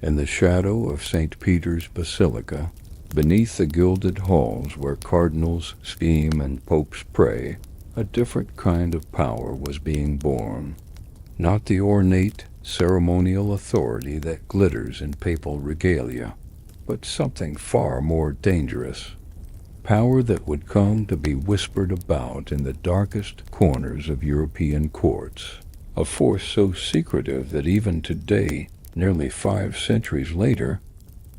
In the shadow of St. Peter's Basilica, beneath the gilded halls where cardinals scheme and popes pray, a different kind of power was being born. Not the ornate, ceremonial authority that glitters in papal regalia, but something far more dangerous. Power that would come to be whispered about in the darkest corners of European courts. A force so secretive that even today, nearly 5 centuries later,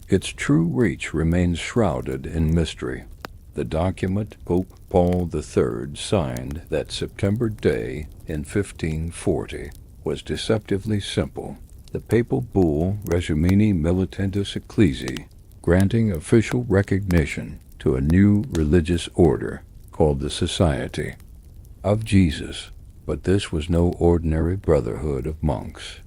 its true reach remains shrouded in mystery. The document Pope Paul III signed that September day in 1540 was deceptively simple. The papal bull Resumini Militantis Ecclesiae, granting official recognition to a new religious order called the Society of Jesus. But this was no ordinary brotherhood of monks.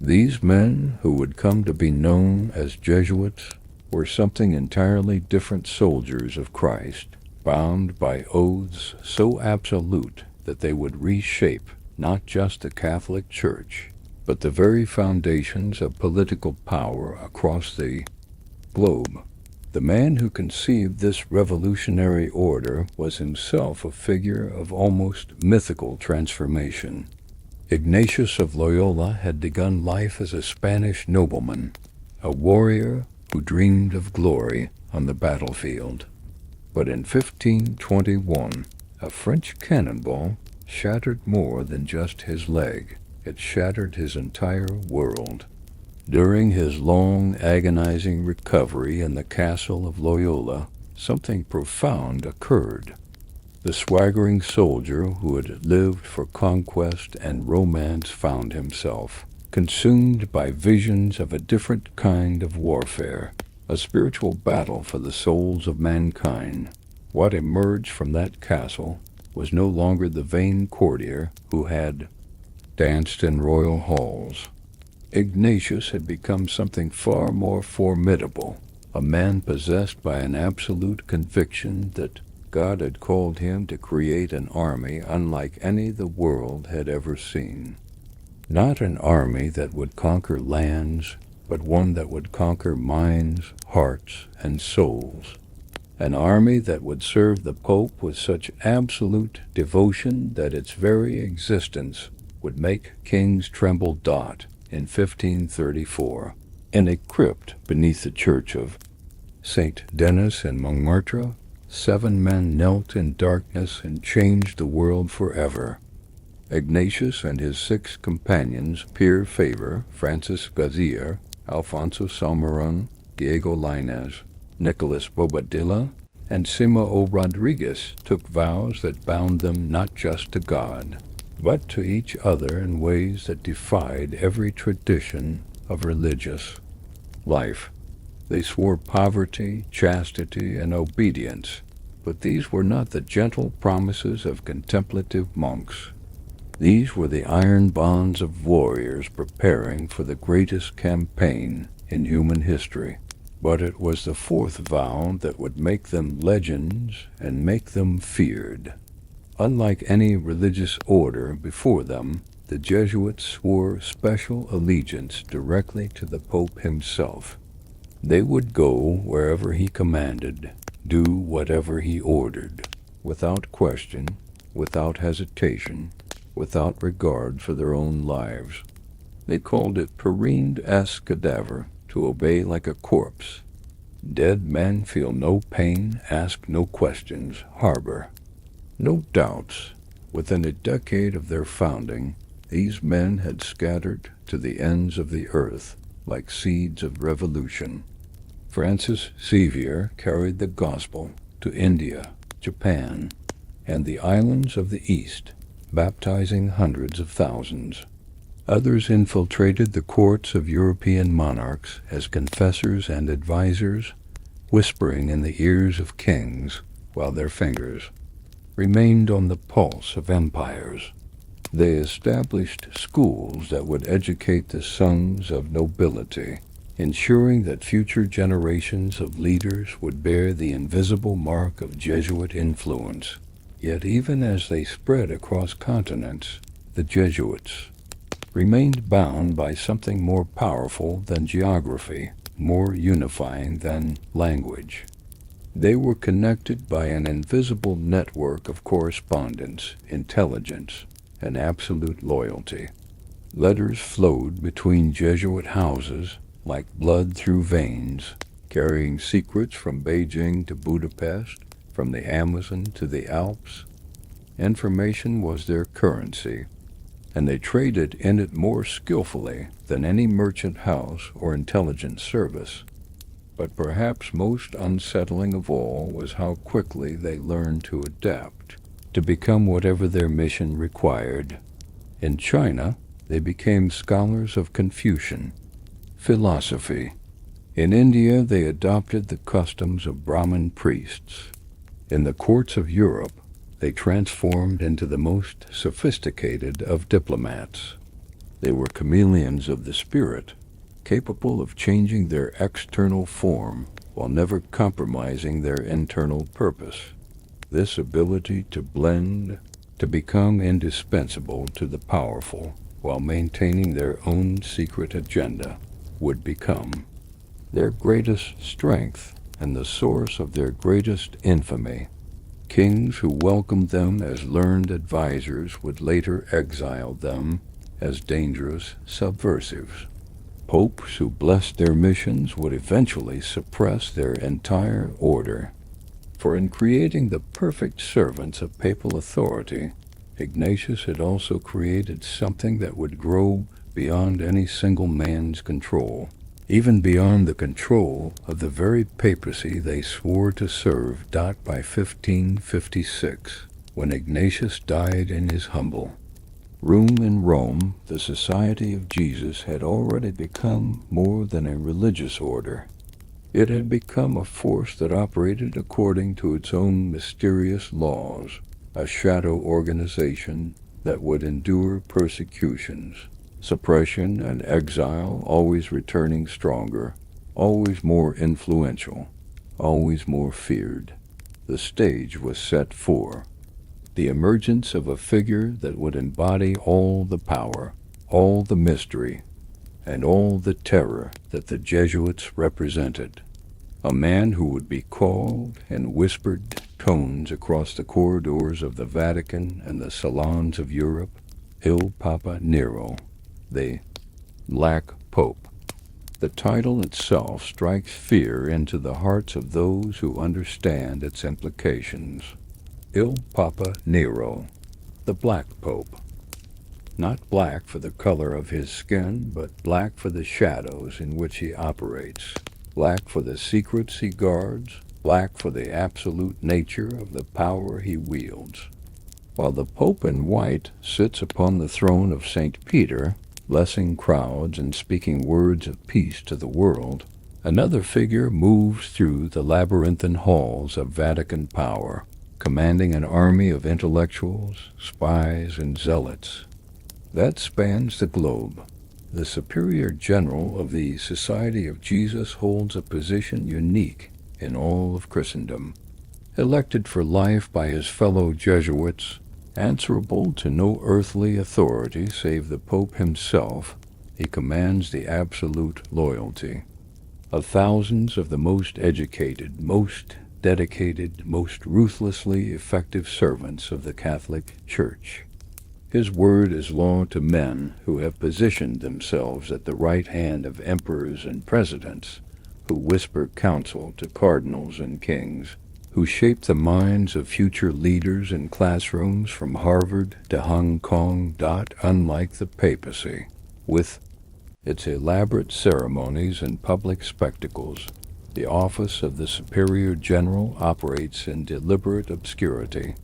These men, who would come to be known as Jesuits, were something entirely different soldiers of Christ, bound by oaths so absolute that they would reshape not just the Catholic Church, but the very foundations of political power across the globe. The man who conceived this revolutionary order was himself a figure of almost mythical transformation. Ignatius of Loyola had begun life as a Spanish nobleman, a warrior who dreamed of glory on the battlefield. But in 1521, a French cannonball shattered more than just his leg. It shattered his entire world. During his long, agonizing recovery in the castle of Loyola, something profound occurred. The swaggering soldier who had lived for conquest and romance found himself consumed by visions of a different kind of warfare, a spiritual battle for the souls of mankind. What emerged from that castle was no longer the vain courtier who had danced in royal halls. Ignatius had become something far more formidable, a man possessed by an absolute conviction that God had called him to create an army unlike any the world had ever seen. Not an army that would conquer lands, but one that would conquer minds, hearts, and souls. An army that would serve the Pope with such absolute devotion that its very existence would make kings tremble. In 1534, in a crypt beneath the church of Saint Denis in Montmartre, 7 men knelt in darkness and changed the world forever. Ignatius and his 6 companions, Pierre Faber, Francis Gazier, Alfonso Salmeron, Diego Lainez, Nicolas Bobadilla, and Simão Rodrigues, took vows that bound them not just to God, but to each other in ways that defied every tradition of religious life. They swore poverty, chastity, and obedience, but these were not the gentle promises of contemplative monks. These were the iron bonds of warriors preparing for the greatest campaign in human history. But it was the 4th vow that would make them legends and make them feared. Unlike any religious order before them, the Jesuits swore special allegiance directly to the Pope himself. They would go wherever he commanded, do whatever he ordered, without question, without hesitation, without regard for their own lives. They called it perinde est cadaver, to obey like a corpse. Dead men feel no pain, ask no questions, harbor no doubts. Within a decade of their founding, these men had scattered to the ends of the earth like seeds of revolution. Francis Xavier carried the gospel to India, Japan, and the islands of the East, baptizing hundreds of thousands. Others infiltrated the courts of European monarchs as confessors and advisors, whispering in the ears of kings while their fingers remained on the pulse of empires. They established schools that would educate the sons of nobility, ensuring that future generations of leaders would bear the invisible mark of Jesuit influence. Yet even as they spread across continents, the Jesuits remained bound by something more powerful than geography, more unifying than language. They were connected by an invisible network of correspondence, intelligence, and absolute loyalty. Letters flowed between Jesuit houses like blood through veins, carrying secrets from Beijing to Budapest, from the Amazon to the Alps. Information was their currency, and they traded in it more skillfully than any merchant house or intelligence service. But perhaps most unsettling of all was how quickly they learned to adapt, to become whatever their mission required. In China, they became scholars of Confucian philosophy. In India, they adopted the customs of Brahmin priests. In the courts of Europe, they transformed into the most sophisticated of diplomats. They were chameleons of the spirit, capable of changing their external form while never compromising their internal purpose. This ability to blend, to become indispensable to the powerful while maintaining their own secret agenda, would become their greatest strength and the source of their greatest infamy. Kings who welcomed them as learned advisors would later exile them as dangerous subversives. Popes who blessed their missions would eventually suppress their entire order. For in creating the perfect servants of papal authority, Ignatius had also created something that would grow beyond any single man's control, even beyond the control of the very papacy they swore to serve. By 1556, when Ignatius died in his humble room in Rome, the Society of Jesus had already become more than a religious order. It had become a force that operated according to its own mysterious laws, a shadow organization that would endure persecutions, suppression, and exile, always returning stronger, always more influential, always more feared. The stage was set for the emergence of a figure that would embody all the power, all the mystery, and all the terror that the Jesuits represented. A man who would be called in whispered tones across the corridors of the Vatican and the salons of Europe, Il Papa Nero, the Black Pope. The title itself strikes fear into the hearts of those who understand its implications. Il Papa Nero, the Black Pope. Not black for the color of his skin, but black for the shadows in which he operates, black for the secrets he guards, black for the absolute nature of the power he wields. While the Pope in white sits upon the throne of St. Peter, blessing crowds and speaking words of peace to the world, another figure moves through the labyrinthine halls of Vatican power, commanding an army of intellectuals, spies, and zealots that spans the globe. The Superior General of the Society of Jesus holds a position unique in all of Christendom. Elected for life by his fellow Jesuits, answerable to no earthly authority save the Pope himself, he commands the absolute loyalty of thousands of the most educated, most dedicated, most ruthlessly effective servants of the Catholic Church. His word is law to men who have positioned themselves at the right hand of emperors and presidents, who whisper counsel to cardinals and kings, who shape the minds of future leaders in classrooms from Harvard to Hong Kong. Unlike the papacy, with its elaborate ceremonies and public spectacles, the office of the Superior General operates in deliberate obscurity.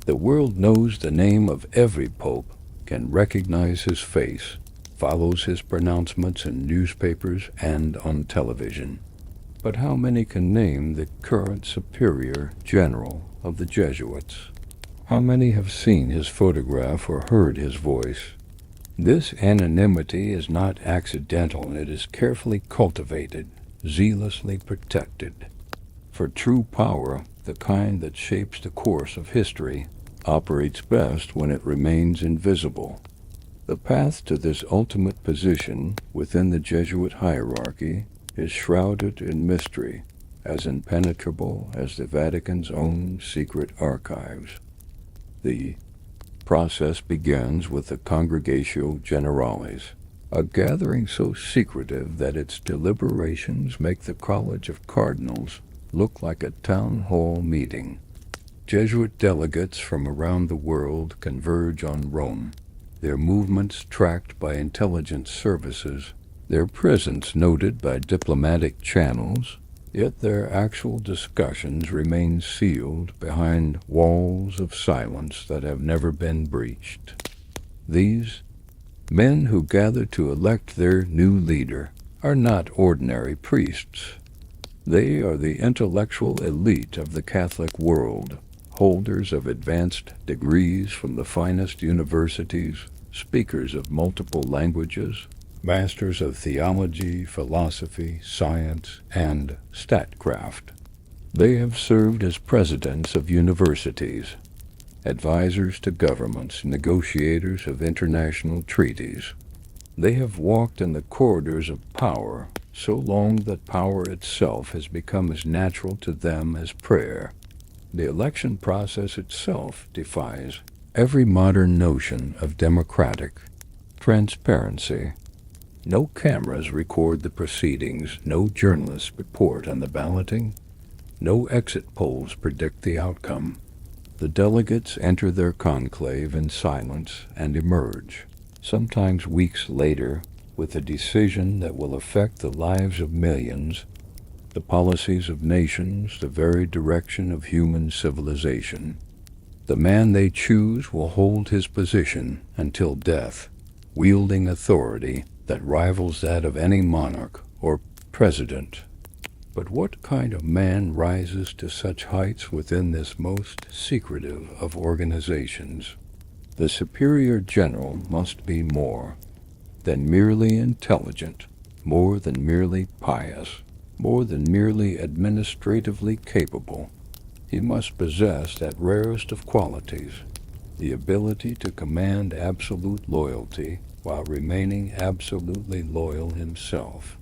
The world knows the name of every pope, can recognize his face, follows his pronouncements in newspapers and on television. But how many can name the current Superior General of the Jesuits? How many have seen his photograph or heard his voice? This anonymity is not accidental, it is carefully cultivated, zealously protected. For true power, the kind that shapes the course of history, operates best when it remains invisible. The path to this ultimate position within the Jesuit hierarchy is shrouded in mystery, as impenetrable as the Vatican's own secret archives. The process begins with the Congregatio Generalis, a gathering so secretive that its deliberations make the College of Cardinals look like a town hall meeting. Jesuit delegates from around the world converge on Rome, their movements tracked by intelligence services, their presence noted by diplomatic channels, yet their actual discussions remain sealed behind walls of silence that have never been breached. These men who gather to elect their new leader are not ordinary priests. They are the intellectual elite of the Catholic world, holders of advanced degrees from the finest universities, speakers of multiple languages, masters of theology, philosophy, science, and statecraft. They have served as presidents of universities, advisors to governments, negotiators of international treaties. They have walked in the corridors of power so long that power itself has become as natural to them as prayer. The election process itself defies every modern notion of democratic transparency. No cameras record the proceedings, no journalists report on the balloting, no exit polls predict the outcome. The delegates enter their conclave in silence and emerge, sometimes weeks later, with a decision that will affect the lives of millions, the policies of nations, the very direction of human civilization. The man they choose will hold his position until death, wielding authority that rivals that of any monarch or president. But what kind of man rises to such heights within this most secretive of organizations? The superior general must be more than merely intelligent, more than merely pious, more than merely administratively capable. He must possess that rarest of qualities, the ability to command absolute loyalty while remaining absolutely loyal himself.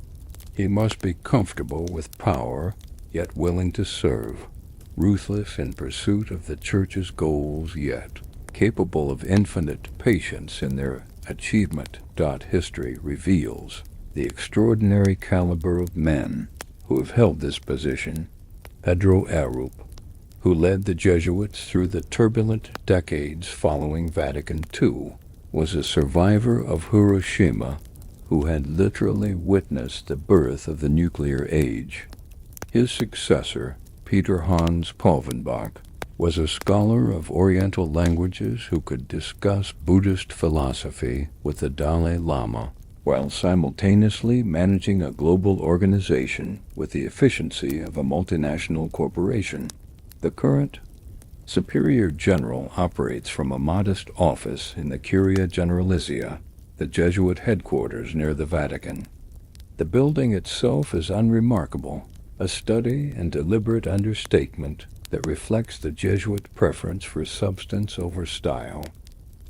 He must be comfortable with power, yet willing to serve, ruthless in pursuit of the Church's goals, yet capable of infinite patience in their achievement. History reveals the extraordinary caliber of men who have held this position. Pedro Arup, who led the Jesuits through the turbulent decades following Vatican II, was a survivor of Hiroshima who had literally witnessed the birth of the nuclear age. His successor, Peter Hans Palvenbach, was a scholar of Oriental languages who could discuss Buddhist philosophy with the Dalai Lama, while simultaneously managing a global organization with the efficiency of a multinational corporation. The current Superior General operates from a modest office in the Curia Generalizia, the Jesuit headquarters near the Vatican. The building itself is unremarkable, a study and deliberate understatement that reflects the Jesuit preference for substance over style.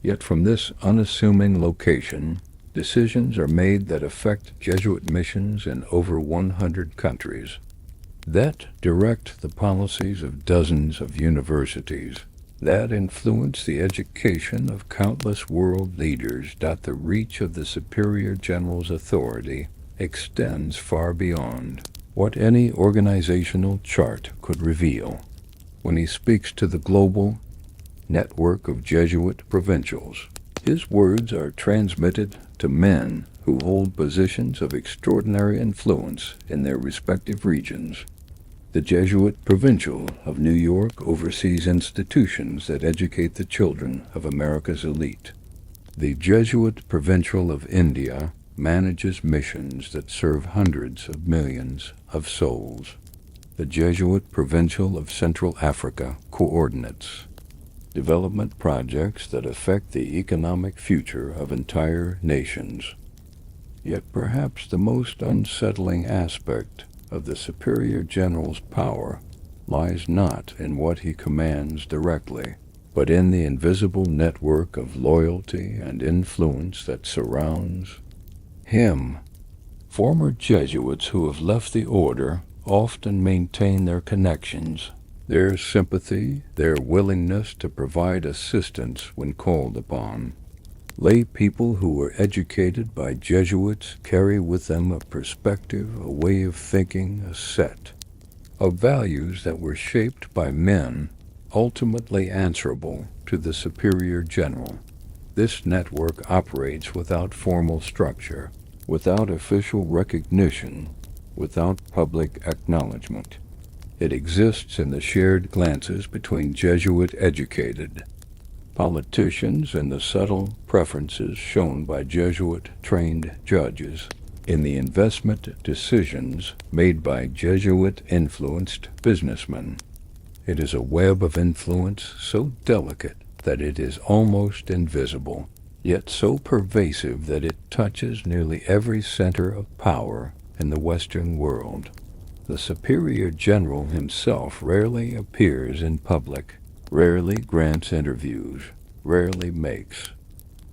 Yet from this unassuming location, decisions are made that affect Jesuit missions in over 100 countries, that direct the policies of dozens of universities, that influence the education of countless world leaders. The reach of the Superior General's authority extends far beyond what any organizational chart could reveal. When he speaks to the global network of Jesuit provincials, his words are transmitted to men who hold positions of extraordinary influence in their respective regions. The Jesuit Provincial of New York oversees institutions that educate the children of America's elite. The Jesuit Provincial of India manages missions that serve hundreds of millions of souls. The Jesuit Provincial of Central Africa coordinates development projects that affect the economic future of entire nations. Yet perhaps the most unsettling aspect of the Superior General's power lies not in what he commands directly, but in the invisible network of loyalty and influence that surrounds him. Former Jesuits who have left the order often maintain their connections, their sympathy, their willingness to provide assistance when called upon. Lay people who were educated by Jesuits carry with them a perspective, a way of thinking, a set of values that were shaped by men ultimately answerable to the superior general. This network operates without formal structure, without official recognition, without public acknowledgement. It exists in the shared glances between Jesuit-educated politicians and the subtle preferences shown by Jesuit-trained judges, in the investment decisions made by Jesuit-influenced businessmen. It is a web of influence so delicate that it is almost invisible, yet so pervasive that it touches nearly every center of power in the Western world. The superior general himself rarely appears in public, rarely grants interviews, rarely makes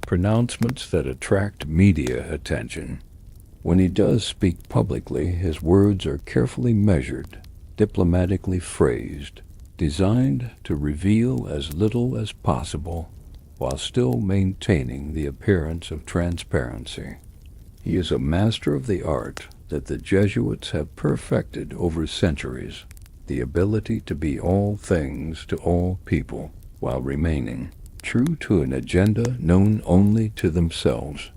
pronouncements that attract media attention. When he does speak publicly, his words are carefully measured, diplomatically phrased, designed to reveal as little as possible while still maintaining the appearance of transparency. He is a master of the art that the Jesuits have perfected over centuries, the ability to be all things to all people while remaining true to an agenda known only to themselves.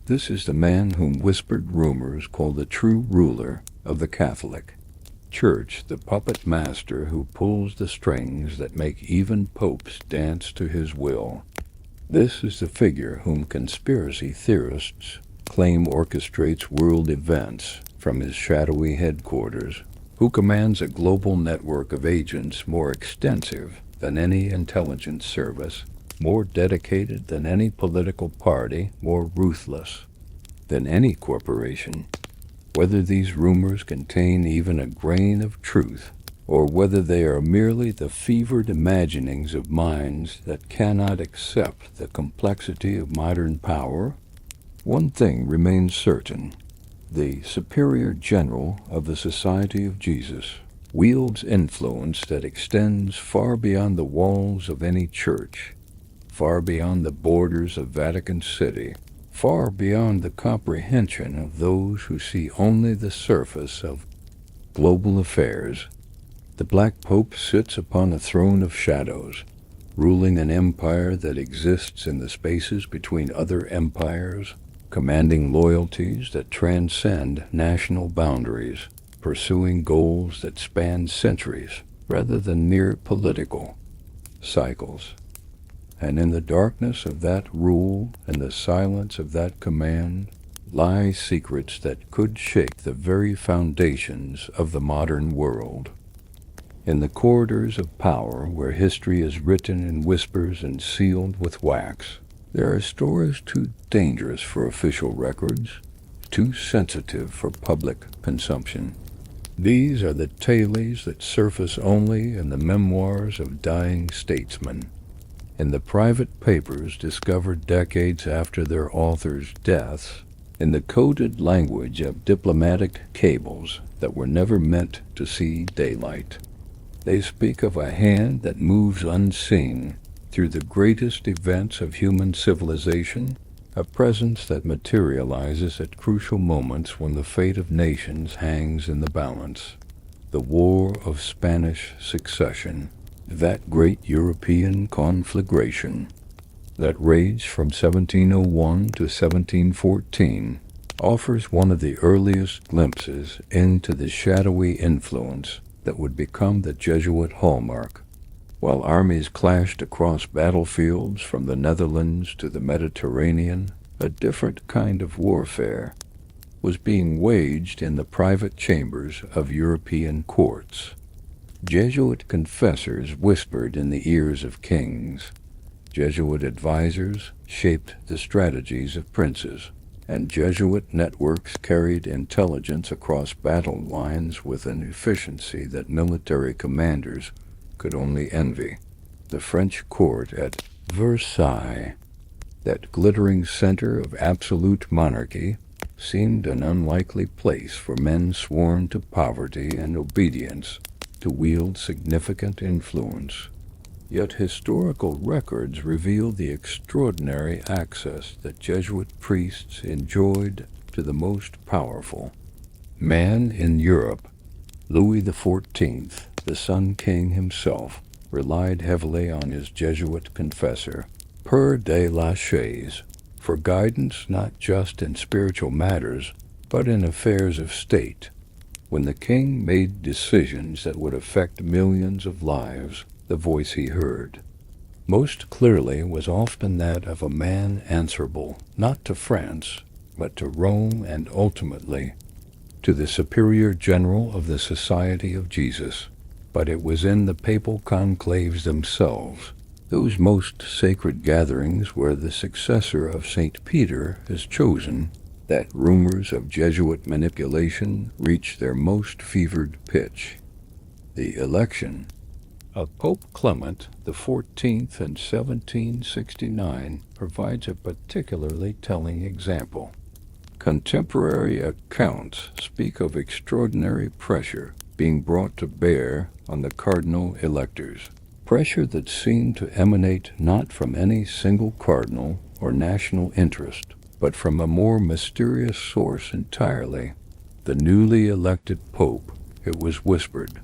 This is the man whom whispered rumors call the true ruler of the Catholic Church, the puppet master who pulls the strings that make even popes dance to his will. This is the figure whom conspiracy theorists claim orchestrates world events from his shadowy headquarters, who commands a global network of agents more extensive than any intelligence service, more dedicated than any political party, more ruthless than any corporation. Whether these rumors contain even a grain of truth, or whether they are merely the fevered imaginings of minds that cannot accept the complexity of modern power, one thing remains certain. The superior general of the Society of Jesus wields influence that extends far beyond the walls of any church, far beyond the borders of Vatican City, far beyond the comprehension of those who see only the surface of global affairs. The Black Pope sits upon a throne of shadows, ruling an empire that exists in the spaces between other empires, commanding loyalties that transcend national boundaries, pursuing goals that span centuries rather than mere political cycles. And in the darkness of that rule and the silence of that command lie secrets that could shake the very foundations of the modern world. In the corridors of power, where history is written in whispers and sealed with wax, there are stories too dangerous for official records, too sensitive for public consumption. These are the tales that surface only in the memoirs of dying statesmen, in the private papers discovered decades after their authors' deaths, in the coded language of diplomatic cables that were never meant to see daylight. They speak of a hand that moves unseen through the greatest events of human civilization, a presence that materializes at crucial moments when the fate of nations hangs in the balance. The War of Spanish Succession, that great European conflagration that raged from 1701 to 1714, offers one of the earliest glimpses into the shadowy influence that would become the Jesuit hallmark. While armies clashed across battlefields from the Netherlands to the Mediterranean, a different kind of warfare was being waged in the private chambers of European courts. Jesuit confessors whispered in the ears of kings. Jesuit advisors shaped the strategies of princes, and Jesuit networks carried intelligence across battle lines with an efficiency that military commanders could only envy. The French court at Versailles, that glittering center of absolute monarchy, seemed an unlikely place for men sworn to poverty and obedience to wield significant influence. Yet historical records reveal the extraordinary access that Jesuit priests enjoyed to the most powerful man in Europe. Louis XIV, the Sun King himself, relied heavily on his Jesuit confessor, Père de la Chaise, for guidance not just in spiritual matters, but in affairs of state. When the king made decisions that would affect millions of lives, the voice he heard most clearly was often that of a man answerable not to France, but to Rome and ultimately to the superior general of the Society of Jesus. But it was in the papal conclaves themselves, those most sacred gatherings where the successor of St. Peter is chosen, that rumors of Jesuit manipulation reach their most fevered pitch. The election of Pope Clement XIV in 1769 provides a particularly telling example. Contemporary accounts speak of extraordinary pressure being brought to bear on the cardinal electors, pressure that seemed to emanate not from any single cardinal or national interest, but from a more mysterious source entirely. The newly elected pope, it was whispered,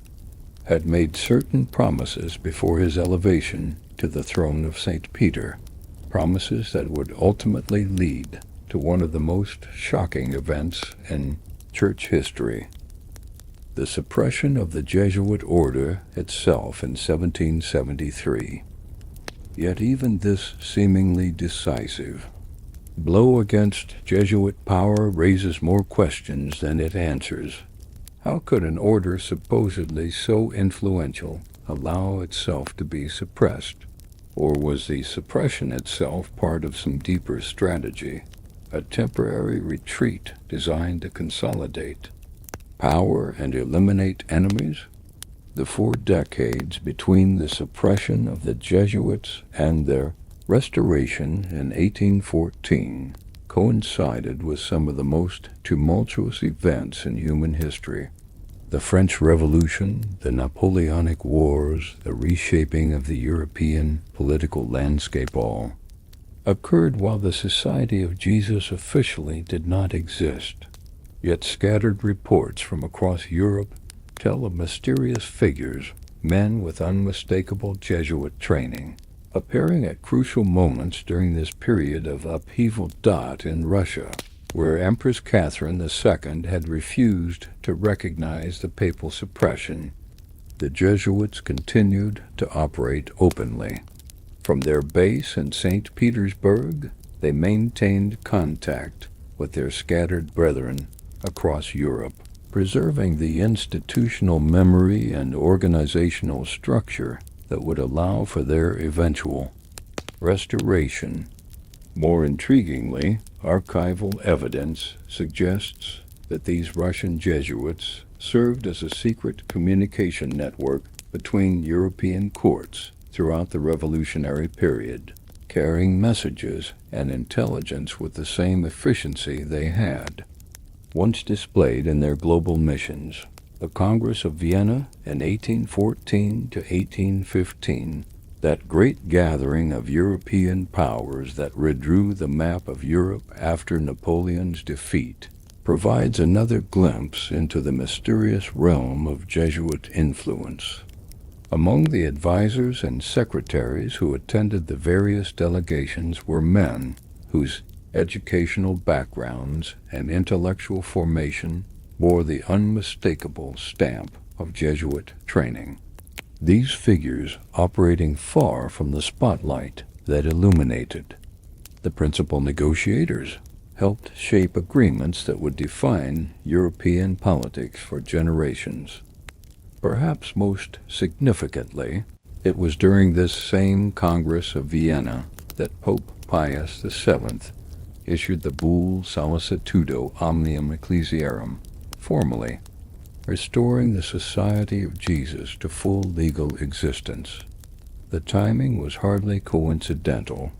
had made certain promises before his elevation to the throne of St. Peter, promises that would ultimately lead to one of the most shocking events in church history: the suppression of the Jesuit order itself in 1773. Yet even this seemingly decisive blow against Jesuit power raises more questions than it answers. How could an order supposedly so influential allow itself to be suppressed? Or was the suppression itself part of some deeper strategy, a temporary retreat designed to consolidate power and eliminate enemies? The 4 decades between the suppression of the Jesuits and their restoration in 1814 coincided with some of the most tumultuous events in human history. The French Revolution, the Napoleonic Wars, the reshaping of the European political landscape all occurred while the Society of Jesus officially did not exist. Yet scattered reports from across Europe tell of mysterious figures, men with unmistakable Jesuit training, appearing at crucial moments during this period of upheaval. In Russia, where Empress Catherine II had refused to recognize the papal suppression, the Jesuits continued to operate openly. From their base in St. Petersburg, they maintained contact with their scattered brethren across Europe, preserving the institutional memory and organizational structure that would allow for their eventual restoration. More intriguingly, archival evidence suggests that these Russian Jesuits served as a secret communication network between European courts throughout the revolutionary period, carrying messages and intelligence with the same efficiency they had once displayed in their global missions. The Congress of Vienna in 1814 to 1815, that great gathering of European powers that redrew the map of Europe after Napoleon's defeat, provides another glimpse into the mysterious realm of Jesuit influence. Among the advisors and secretaries who attended the various delegations were men whose educational backgrounds and intellectual formation bore the unmistakable stamp of Jesuit training. These figures operating far from the spotlight that illuminated the principal negotiators helped shape agreements that would define European politics for generations. Perhaps most significantly, it was during this same Congress of Vienna that Pope Pius VII issued the bull Sollicitudo Omnium Ecclesiarum, formally restoring the Society of Jesus to full legal existence. The The timing was hardly coincidental.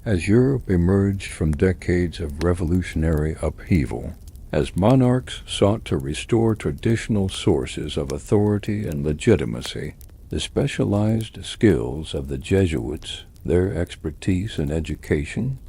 As Europe emerged from decades of revolutionary upheaval, as monarchs sought to restore traditional sources of authority and legitimacy, the specialized skills of the Jesuits, their expertise in education,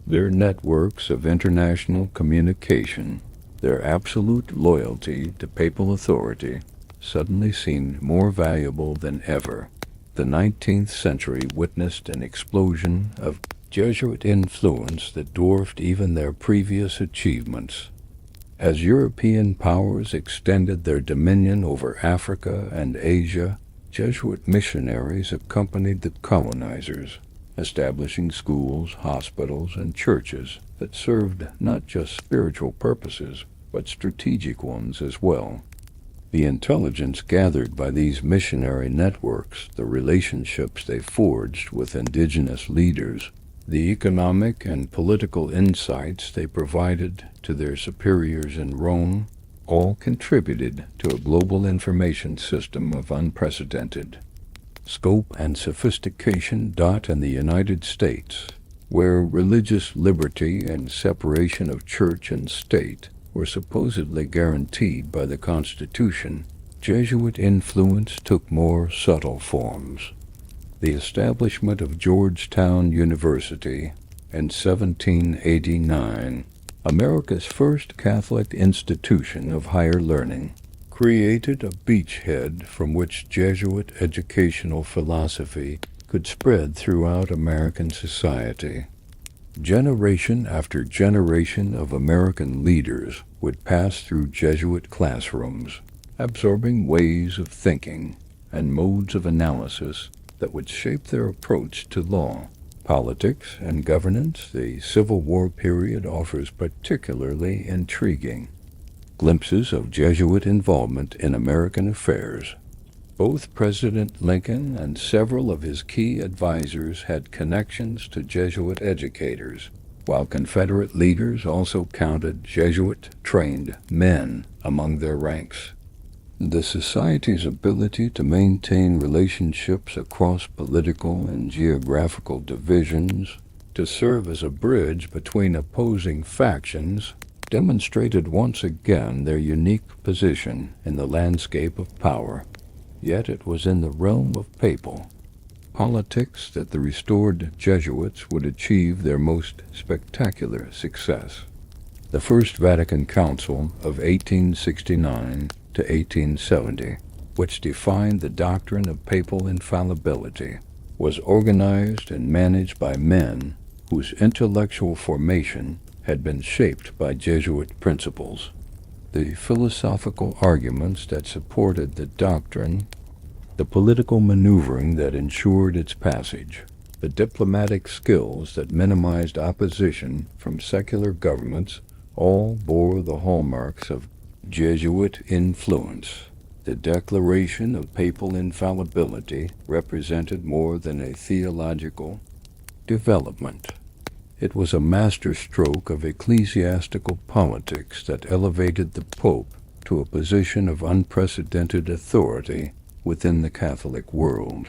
their networks of international communication, their absolute loyalty to papal authority, suddenly seemed more valuable than ever. The 19th century witnessed an explosion of Jesuit influence that dwarfed even their previous achievements. As European powers extended their dominion over Africa and Asia, Jesuit missionaries accompanied the colonizers, establishing schools, hospitals, and churches that served not just spiritual purposes, but strategic ones as well. The intelligence gathered by these missionary networks, the relationships they forged with indigenous leaders, the economic and political insights they provided to their superiors in Rome, all contributed to a global information system of unprecedented scope and sophistication. In the United States, where religious liberty and separation of church and state were supposedly guaranteed by the Constitution, Jesuit influence took more subtle forms. The establishment of Georgetown University in 1789, America's first Catholic institution of higher learning, created a beachhead from which Jesuit educational philosophy could spread throughout American society. Generation after generation of American leaders would pass through Jesuit classrooms, absorbing ways of thinking and modes of analysis that would shape their approach to law, politics, and governance. The Civil War period offers particularly intriguing glimpses of Jesuit involvement in American affairs. Both President Lincoln and several of his key advisors had connections to Jesuit educators, while Confederate leaders also counted Jesuit-trained men among their ranks. The Society's ability to maintain relationships across political and geographical divisions, to serve as a bridge between opposing factions, demonstrated once again their unique position in the landscape of power. Yet it was in the realm of papal politics that the restored Jesuits would achieve their most spectacular success. The First Vatican Council of 1869 to 1870, which defined the doctrine of papal infallibility, was organized and managed by men whose intellectual formation had been shaped by Jesuit principles. The philosophical arguments that supported the doctrine, the political maneuvering that ensured its passage, the diplomatic skills that minimized opposition from secular governments, all bore the hallmarks of Jesuit influence. The declaration of papal infallibility represented more than a theological development. It was a masterstroke of ecclesiastical politics that elevated the Pope to a position of unprecedented authority within the Catholic world.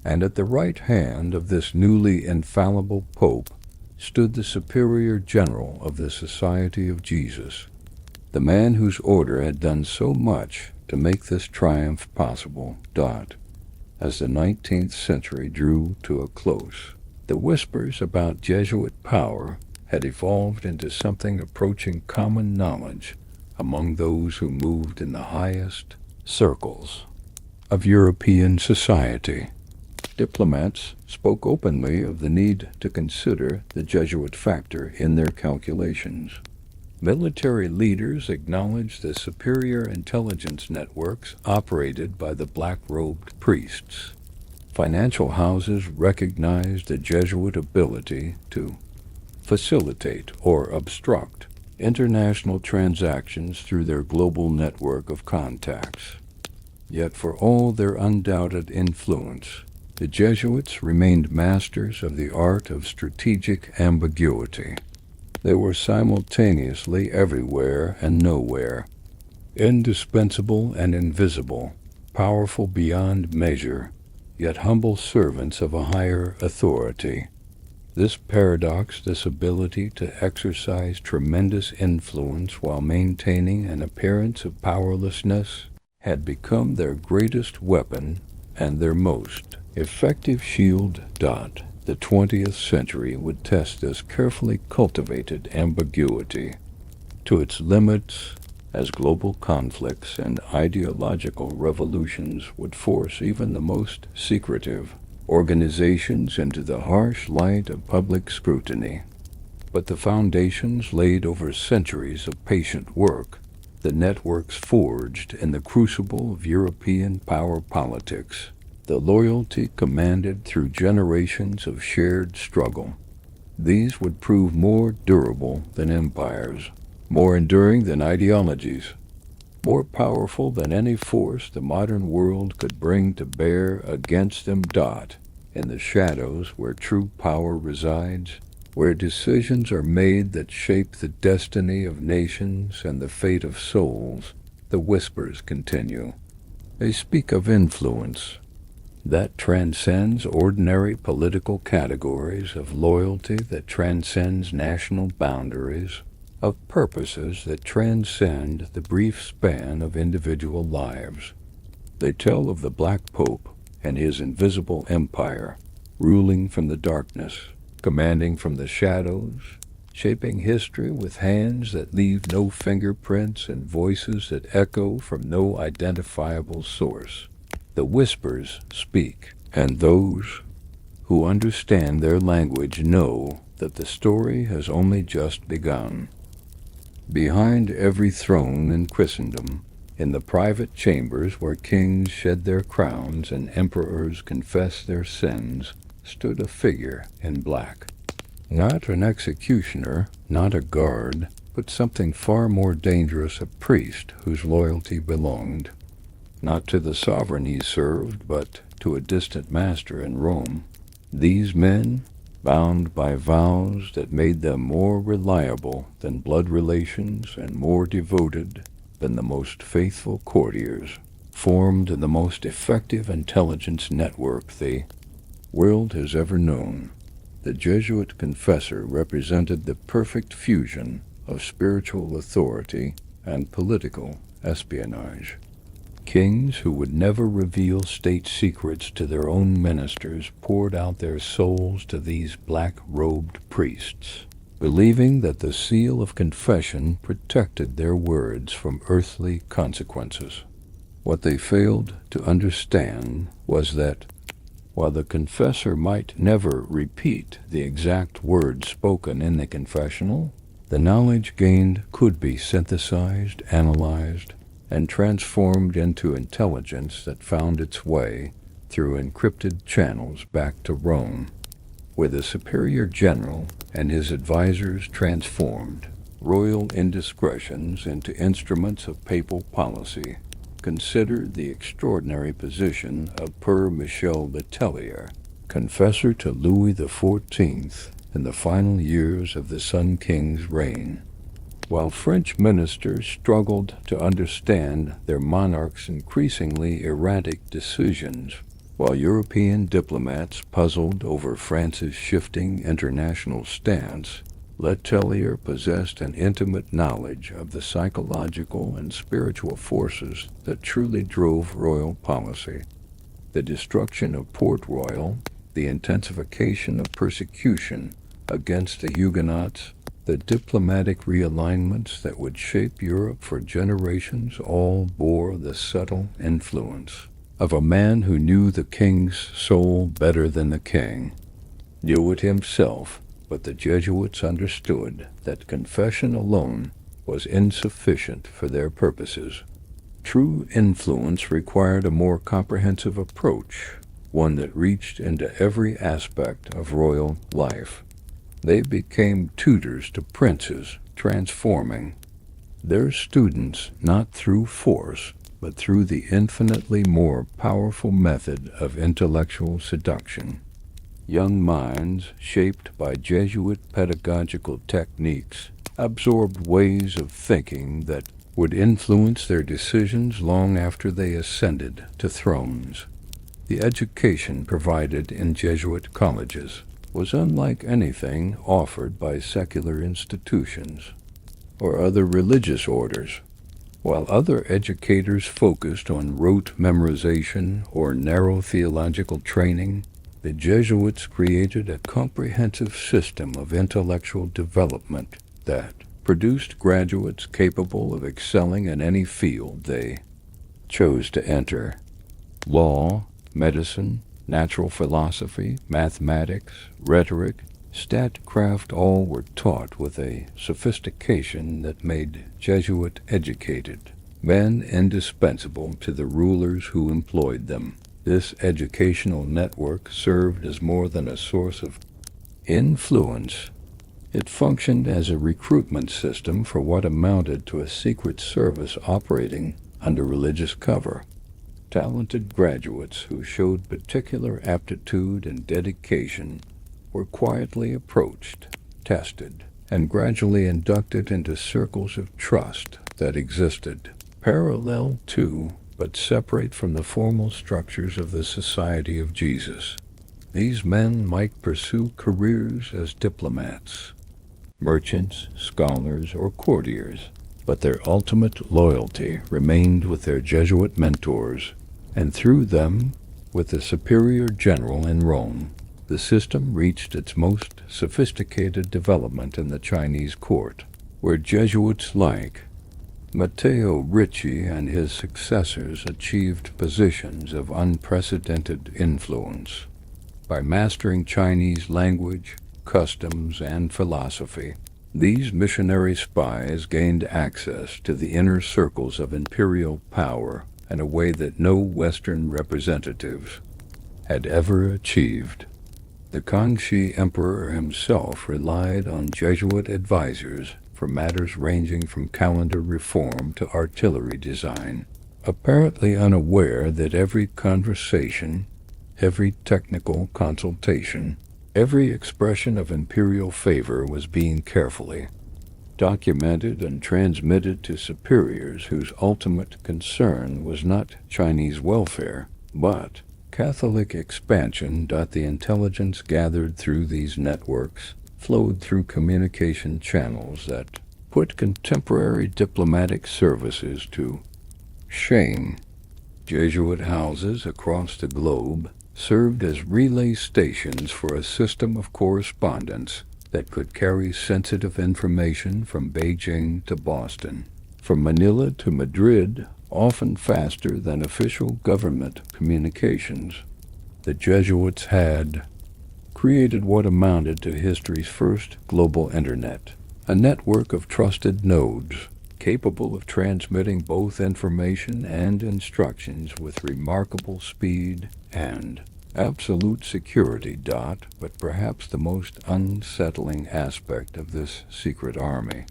And at the right hand of this newly infallible Pope stood the Superior General of the Society of Jesus, the man whose order had done so much to make this triumph possible. As the 19th century drew to a close, the whispers about Jesuit power had evolved into something approaching common knowledge among those who moved in the highest circles of European society. Diplomats spoke openly of the need to consider the Jesuit factor in their calculations. Military leaders acknowledged the superior intelligence networks operated by the black-robed priests. Financial houses recognized the Jesuit ability to facilitate or obstruct international transactions through their global network of contacts. Yet for all their undoubted influence, the Jesuits remained masters of the art of strategic ambiguity. They were simultaneously everywhere and nowhere, indispensable and invisible, powerful beyond measure, yet humble servants of a higher authority. This paradox, this ability to exercise tremendous influence while maintaining an appearance of powerlessness, had become their greatest weapon and their most effective shield. The 20th century would test this carefully cultivated ambiguity to its limits, as global conflicts and ideological revolutions would force even the most secretive organizations into the harsh light of public scrutiny. But the foundations laid over centuries of patient work, the networks forged in the crucible of European power politics, the loyalty commanded through generations of shared struggle, these would prove more durable than empires, more enduring than ideologies, more powerful than any force the modern world could bring to bear against them. In the shadows where true power resides, where decisions are made that shape the destiny of nations and the fate of souls, the whispers continue. They speak of influence that transcends ordinary political categories, of loyalty that transcends national boundaries, of purposes that transcend the brief span of individual lives. They tell of the Black Pope and his invisible empire, ruling from the darkness, commanding from the shadows, shaping history with hands that leave no fingerprints and voices that echo from no identifiable source. The whispers speak, and those who understand their language know that the story has only just begun. Behind every throne in Christendom, in the private chambers where kings shed their crowns and emperors confessed their sins, stood a figure in black. Not an executioner, not a guard, but something far more dangerous, a priest whose loyalty belonged not to the sovereign he served, but to a distant master in Rome. These men, bound by vows that made them more reliable than blood relations and more devoted than the most faithful courtiers, formed the most effective intelligence network the world has ever known. The Jesuit confessor represented the perfect fusion of spiritual authority and political espionage. Kings who would never reveal state secrets to their own ministers poured out their souls to these black-robed priests, believing that the seal of confession protected their words from earthly consequences. What they failed to understand was that, while the confessor might never repeat the exact words spoken in the confessional, the knowledge gained could be synthesized, analyzed, and transformed into intelligence that found its way through encrypted channels back to Rome, where the superior general and his advisors transformed royal indiscretions into instruments of papal policy. Consider the extraordinary position of Père Michel Le Tellier, confessor to Louis XIV in the final years of the Sun King's reign. While French ministers struggled to understand their monarch's increasingly erratic decisions, while European diplomats puzzled over France's shifting international stance, Le Tellier possessed an intimate knowledge of the psychological and spiritual forces that truly drove royal policy. The destruction of Port Royal, the intensification of persecution against the Huguenots, the diplomatic realignments that would shape Europe for generations all bore the subtle influence of a man who knew the king's soul better than the king, knew it himself, but the Jesuits understood that confession alone was insufficient for their purposes. True influence required a more comprehensive approach, one that reached into every aspect of royal life. They became tutors to princes, transforming their students not through force, but through the infinitely more powerful method of intellectual seduction. Young minds, shaped by Jesuit pedagogical techniques, absorbed ways of thinking that would influence their decisions long after they ascended to thrones. The education provided in Jesuit colleges was unlike anything offered by secular institutions or other religious orders. While other educators focused on rote memorization or narrow theological training, the Jesuits created a comprehensive system of intellectual development that produced graduates capable of excelling in any field they chose to enter. Law, medicine, natural philosophy, mathematics, rhetoric, statecraft all were taught with a sophistication that made Jesuit-educated men indispensable to the rulers who employed them. This educational network served as more than a source of influence. It functioned as a recruitment system for what amounted to a secret service operating under religious cover. Talented graduates who showed particular aptitude and dedication were quietly approached, tested, and gradually inducted into circles of trust that existed parallel to but separate from the formal structures of the Society of Jesus. These men might pursue careers as diplomats, merchants, scholars, or courtiers, but their ultimate loyalty remained with their Jesuit mentors, and through them with the superior general in Rome. The system reached its most sophisticated development in the Chinese court, where Jesuits like Matteo Ricci and his successors achieved positions of unprecedented influence. By mastering Chinese language, customs, and philosophy, these missionary spies gained access to the inner circles of imperial power in a way that no Western representatives had ever achieved. The Kangxi Emperor himself relied on Jesuit advisors for matters ranging from calendar reform to artillery design, apparently unaware that every conversation, every technical consultation, every expression of imperial favor was being carefully documented and transmitted to superiors whose ultimate concern was not Chinese welfare, but Catholic expansion. The intelligence gathered through these networks flowed through communication channels that put contemporary diplomatic services to shame. Jesuit houses across the globe served as relay stations for a system of correspondence that could carry sensitive information from Beijing to Boston, from Manila to Madrid, often faster than official government communications. The Jesuits had created what amounted to history's first global internet, a network of trusted nodes capable of transmitting both information and instructions with remarkable speed and absolute security. But perhaps the most unsettling aspect of this secret army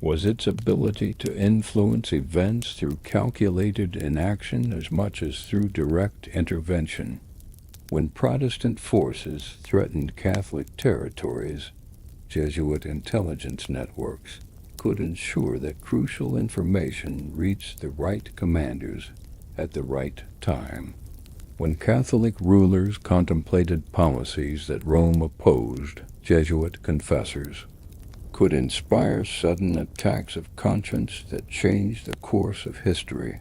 was its ability to influence events through calculated inaction as much as through direct intervention. When Protestant forces threatened Catholic territories, Jesuit intelligence networks could ensure that crucial information reached the right commanders at the right time. When Catholic rulers contemplated policies that Rome opposed, Jesuit confessors could inspire sudden attacks of conscience that changed the course of history.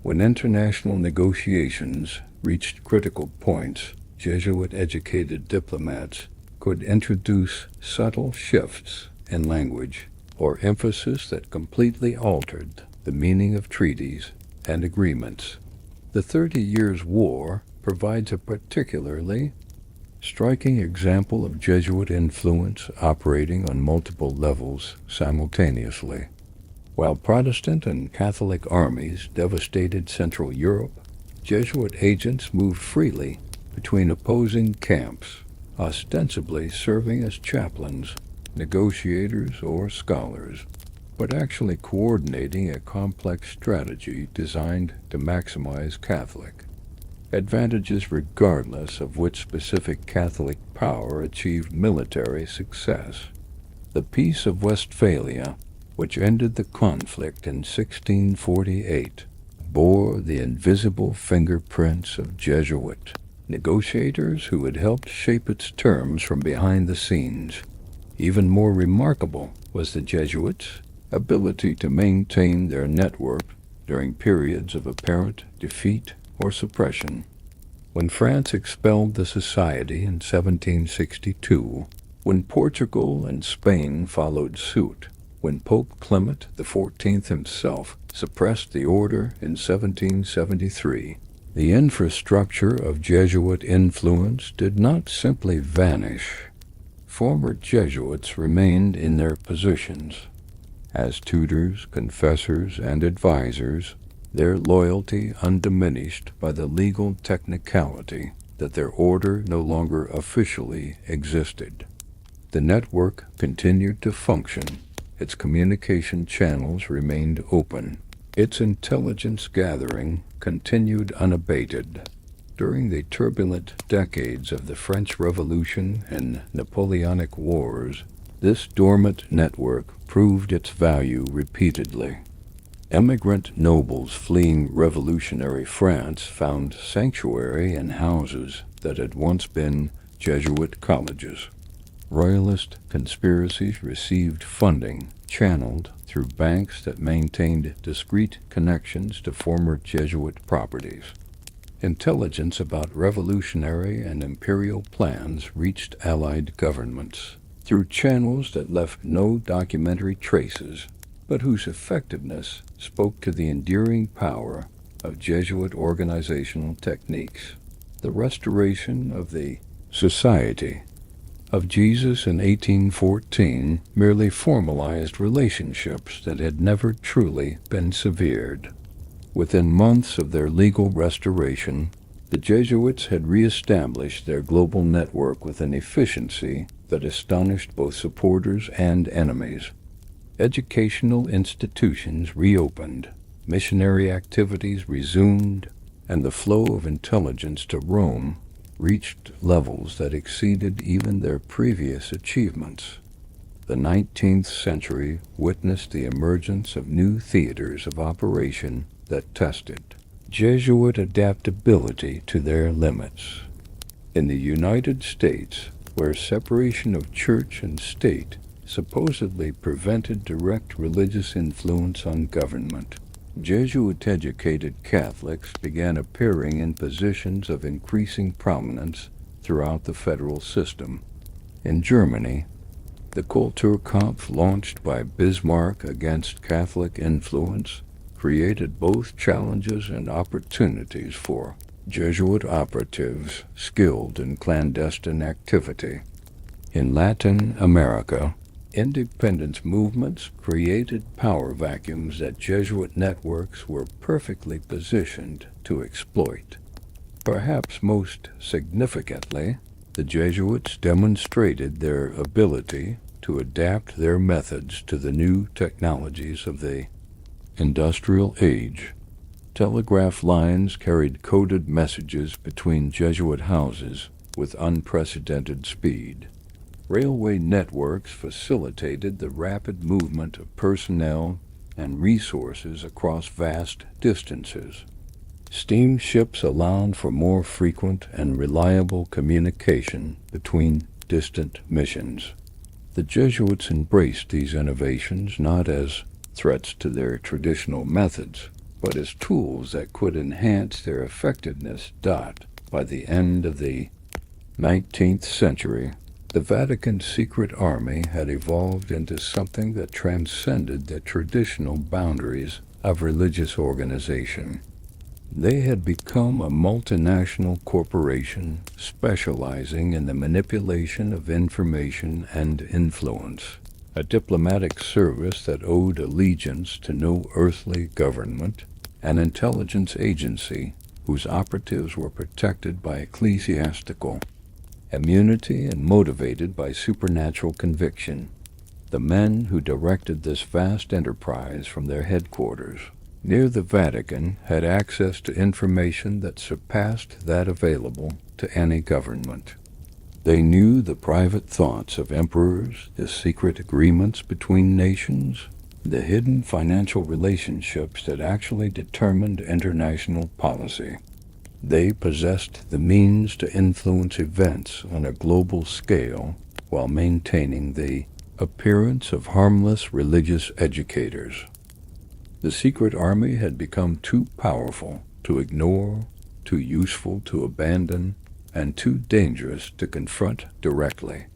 When international negotiations reached critical points, Jesuit-educated diplomats could introduce subtle shifts in language or emphasis that completely altered the meaning of treaties and agreements. The 30 Years' War provides a particularly striking example of Jesuit influence operating on multiple levels simultaneously. While Protestant and Catholic armies devastated Central Europe, Jesuit agents moved freely between opposing camps, ostensibly serving as chaplains, negotiators, or scholars, but actually coordinating a complex strategy designed to maximize Catholic advantages regardless of which specific Catholic power achieved military success. The Peace of Westphalia, which ended the conflict in 1648, bore the invisible fingerprints of Jesuit negotiators who had helped shape its terms from behind the scenes. Even more remarkable was the Jesuits' ability to maintain their network during periods of apparent defeat or suppression. When France expelled the society in 1762, when Portugal and Spain followed suit, when Pope Clement XIV himself suppressed the order in 1773, the infrastructure of Jesuit influence did not simply vanish. Former Jesuits remained in their positions. As tutors, confessors, and advisors, their loyalty undiminished by the legal technicality that their order no longer officially existed. The network continued to function. Its communication channels remained open. Its intelligence gathering continued unabated. During the turbulent decades of the French Revolution and Napoleonic Wars, this dormant network proved its value repeatedly. Emigrant nobles fleeing revolutionary France found sanctuary in houses that had once been Jesuit colleges. Royalist conspiracies received funding channeled through banks that maintained discreet connections to former Jesuit properties. Intelligence about revolutionary and imperial plans reached Allied governments through channels that left no documentary traces, but whose effectiveness spoke to the enduring power of Jesuit organizational techniques. The restoration of the Society of Jesus in 1814 merely formalized relationships that had never truly been severed. Within months of their legal restoration, the Jesuits had reestablished their global network with an efficiency that astonished both supporters and enemies. Educational institutions reopened, missionary activities resumed, and the flow of intelligence to Rome reached levels that exceeded even their previous achievements. The 19th century witnessed the emergence of new theaters of operation that tested Jesuit adaptability to their limits. In the United States, where separation of church and state supposedly prevented direct religious influence on government, Jesuit-educated Catholics began appearing in positions of increasing prominence throughout the federal system. In Germany, the Kulturkampf launched by Bismarck against Catholic influence created both challenges and opportunities for Jesuit operatives skilled in clandestine activity. In Latin America, independence movements created power vacuums that Jesuit networks were perfectly positioned to exploit. Perhaps most significantly, the Jesuits demonstrated their ability to adapt their methods to the new technologies of the industrial age. Telegraph lines carried coded messages between Jesuit houses with unprecedented speed. Railway networks facilitated the rapid movement of personnel and resources across vast distances. Steamships allowed for more frequent and reliable communication between distant missions. The Jesuits embraced these innovations not as threats to their traditional methods, but as tools that could enhance their effectiveness. By the end of the 19th century, the Vatican's secret army had evolved into something that transcended the traditional boundaries of religious organization. They had become a multinational corporation specializing in the manipulation of information and influence, a diplomatic service that owed allegiance to no earthly government, an intelligence agency whose operatives were protected by ecclesiastical immunity and motivated by supernatural conviction. The men who directed this vast enterprise from their headquarters near the Vatican had access to information that surpassed that available to any government. They knew the private thoughts of emperors, the secret agreements between nations, the hidden financial relationships that actually determined international policy. They possessed the means to influence events on a global scale while maintaining the appearance of harmless religious educators. The secret army had become too powerful to ignore, too useful to abandon, and too dangerous to confront directly.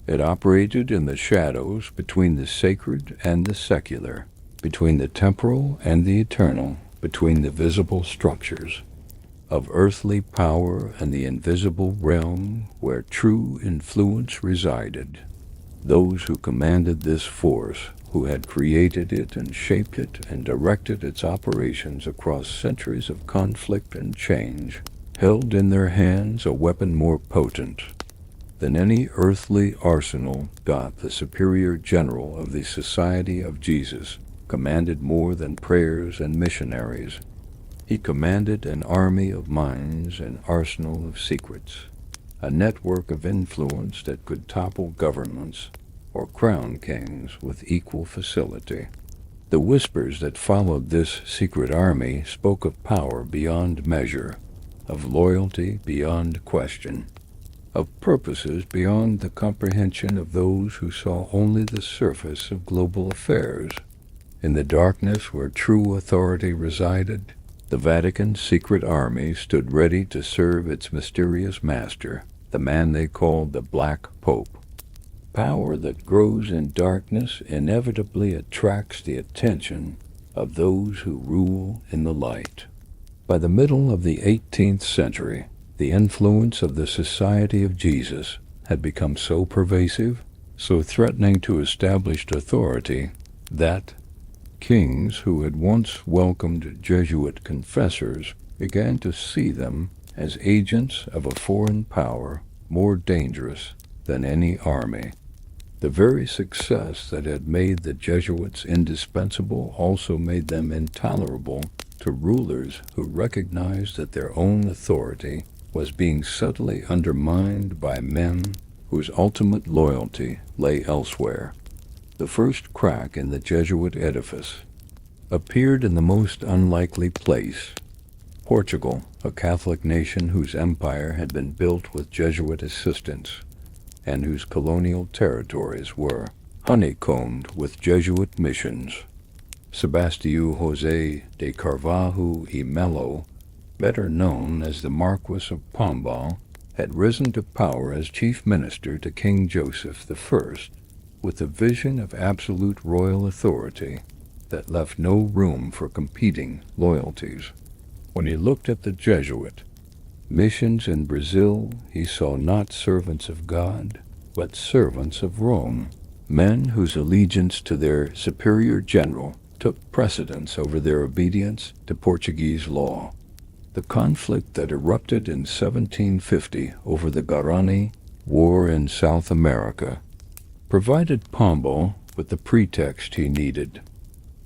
It operated in the shadows between the sacred and the secular, between the temporal and the eternal, between the visible structures of earthly power and the invisible realm where true influence resided. Those who commanded this force, who had created it and shaped it and directed its operations across centuries of conflict and change, held in their hands a weapon more potent than any earthly arsenal. God, the superior general of the Society of Jesus, commanded more than prayers and missionaries. He commanded an army of minds, an arsenal of secrets, a network of influence that could topple governments or crown kings with equal facility. The whispers that followed this secret army spoke of power beyond measure, of loyalty beyond question, of purposes beyond the comprehension of those who saw only the surface of global affairs. In the darkness where true authority resided, the Vatican's secret army stood ready to serve its mysterious master, the man they called the Black Pope. Power that grows in darkness inevitably attracts the attention of those who rule in the light. By the middle of the 18th century, the influence of the Society of Jesus had become so pervasive, so threatening to established authority, that kings who had once welcomed Jesuit confessors began to see them as agents of a foreign power more dangerous than any army. The very success that had made the Jesuits indispensable also made them intolerable to rulers who recognized that their own authority was being subtly undermined by men whose ultimate loyalty lay elsewhere. The first crack in the Jesuit edifice appeared in the most unlikely place. Portugal, a Catholic nation whose empire had been built with Jesuit assistance, and whose colonial territories were honeycombed with Jesuit missions. Sebastião José de Carvalho y Melo, better known as the Marquis of Pombal, had risen to power as chief minister to King Joseph I, with a vision of absolute royal authority that left no room for competing loyalties. When he looked at the Jesuit missions in Brazil, he saw not servants of God, but servants of Rome, men whose allegiance to their superior general took precedence over their obedience to Portuguese law. The conflict that erupted in 1750 over the Guarani War in South America provided Pombal with the pretext he needed.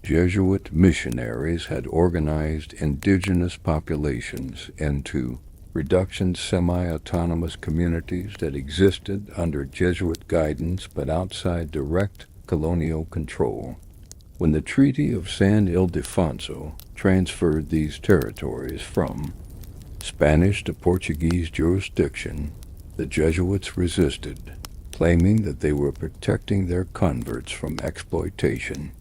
Jesuit missionaries had organized indigenous populations into reduction semi-autonomous communities that existed under Jesuit guidance but outside direct colonial control. When the Treaty of San Ildefonso transferred these territories from Spanish to Portuguese jurisdiction, the Jesuits resisted, claiming that they were protecting their converts from exploitation.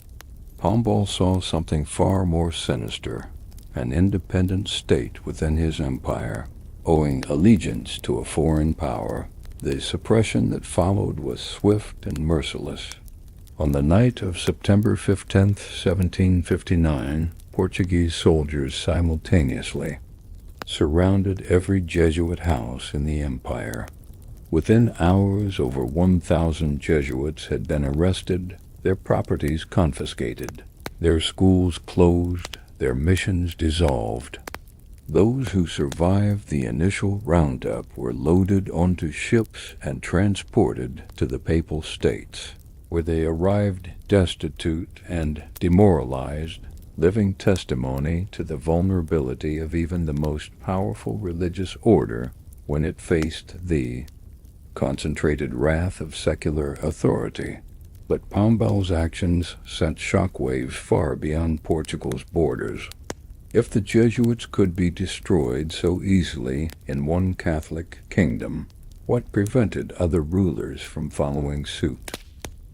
Pombal saw something far more sinister, an independent state within his empire, owing allegiance to a foreign power. The suppression that followed was swift and merciless. On the night of September 15, 1759, Portuguese soldiers simultaneously surrounded every Jesuit house in the empire. Within hours, over 1,000 Jesuits had been arrested, their properties confiscated, their schools closed, their missions dissolved. Those who survived the initial roundup were loaded onto ships and transported to the Papal States, where they arrived destitute and demoralized, living testimony to the vulnerability of even the most powerful religious order when it faced the concentrated wrath of secular authority. But Pombal's actions sent shockwaves far beyond Portugal's borders. If the Jesuits could be destroyed so easily in one Catholic kingdom, what prevented other rulers from following suit?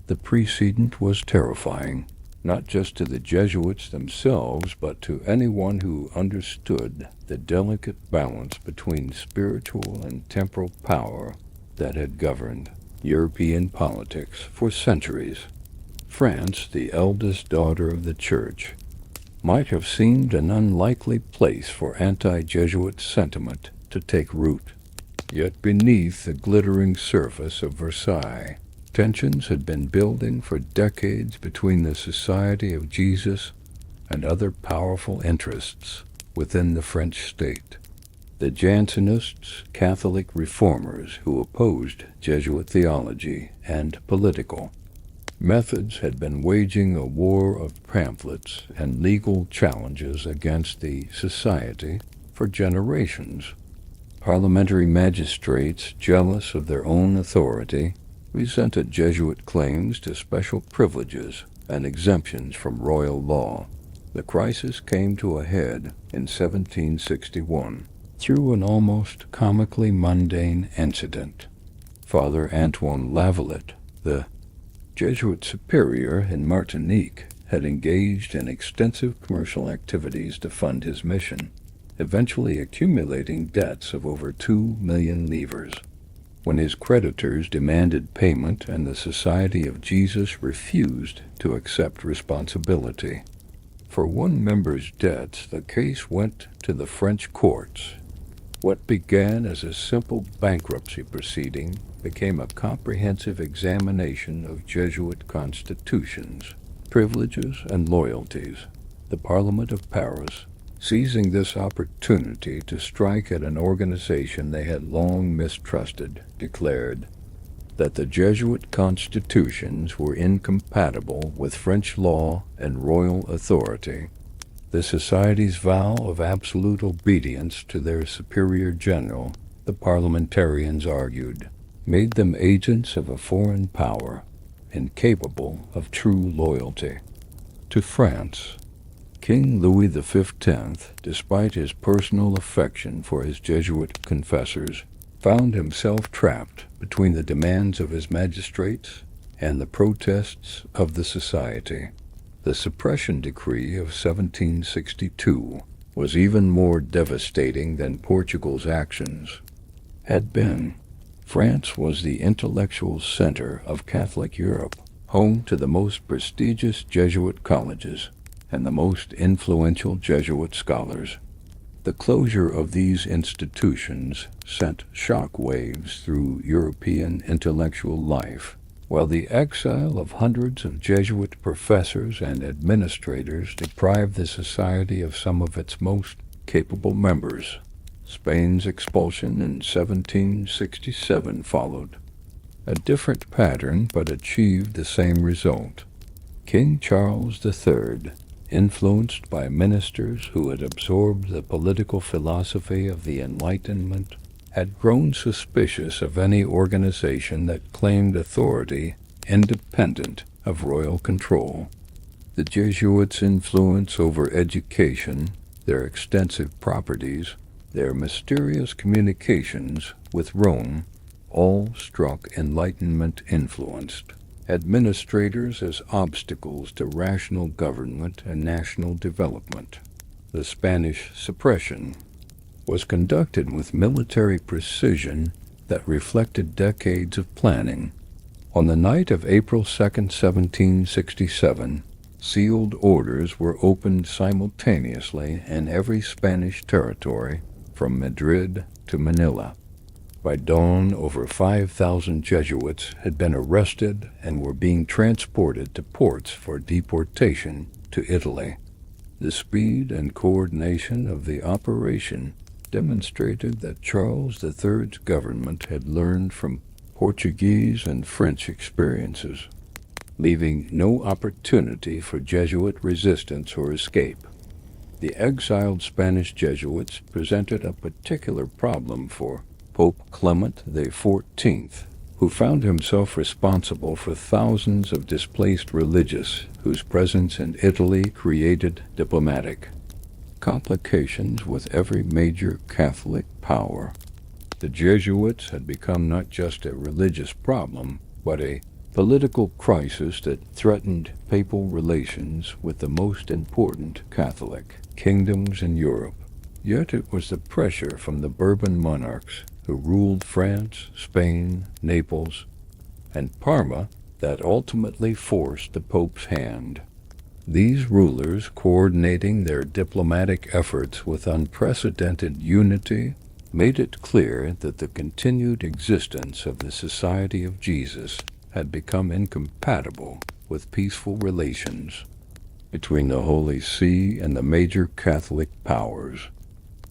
The precedent was terrifying, not just to the Jesuits themselves, but to anyone who understood the delicate balance between spiritual and temporal power that had governed European politics for centuries. France, the eldest daughter of the Church, might have seemed an unlikely place for anti-Jesuit sentiment to take root. Yet beneath the glittering surface of Versailles, tensions had been building for decades between the Society of Jesus and other powerful interests within the French state. The Jansenists, Catholic reformers who opposed Jesuit theology and political methods, had been waging a war of pamphlets and legal challenges against the Society for generations. Parliamentary magistrates, jealous of their own authority, resented Jesuit claims to special privileges and exemptions from royal law. The crisis came to a head in 1761 through an almost comically mundane incident. Father Antoine Lavalette, the Jesuit superior in Martinique, had engaged in extensive commercial activities to fund his mission, eventually accumulating debts of over 2 million livres. When his creditors demanded payment and the Society of Jesus refused to accept responsibility for one member's debts, the case went to the French courts. What began as a simple bankruptcy proceeding became a comprehensive examination of Jesuit constitutions, privileges, and loyalties. The Parliament of Paris, seizing this opportunity to strike at an organization they had long mistrusted, declared that the Jesuit constitutions were incompatible with French law and royal authority. The Society's vow of absolute obedience to their superior general, the parliamentarians argued, made them agents of a foreign power, incapable of true loyalty. To France, King Louis XV, despite his personal affection for his Jesuit confessors, found himself trapped between the demands of his magistrates and the protests of the Society. The suppression decree of 1762 was even more devastating than Portugal's actions had been. France was the intellectual center of Catholic Europe, home to the most prestigious Jesuit colleges and the most influential Jesuit scholars. The closure of these institutions sent shock waves through European intellectual life, while the exile of hundreds of Jesuit professors and administrators deprived the Society of some of its most capable members. Spain's expulsion in 1767 followed. A different pattern, but achieved the same result. King Charles III, influenced by ministers who had absorbed the political philosophy of the Enlightenment, had grown suspicious of any organization that claimed authority independent of royal control. The Jesuits' influence over education, their extensive properties, their mysterious communications with Rome, all struck Enlightenment-influenced administrators as obstacles to rational government and national development. The Spanish suppression was conducted with military precision that reflected decades of planning. On the night of April 2, 1767, sealed orders were opened simultaneously in every Spanish territory from Madrid to Manila. By dawn, over 5,000 Jesuits had been arrested and were being transported to ports for deportation to Italy. The speed and coordination of the operation demonstrated that Charles III's government had learned from Portuguese and French experiences, leaving no opportunity for Jesuit resistance or escape. The exiled Spanish Jesuits presented a particular problem for Pope Clement XIV, who found himself responsible for thousands of displaced religious whose presence in Italy created diplomatic complications with every major Catholic power. The Jesuits had become not just a religious problem, but a political crisis that threatened papal relations with the most important Catholic kingdoms in Europe. Yet it was the pressure from the Bourbon monarchs who ruled France, Spain, Naples, and Parma that ultimately forced the Pope's hand. These rulers, coordinating their diplomatic efforts with unprecedented unity, made it clear that the continued existence of the Society of Jesus had become incompatible with peaceful relations between the Holy See and the major Catholic powers.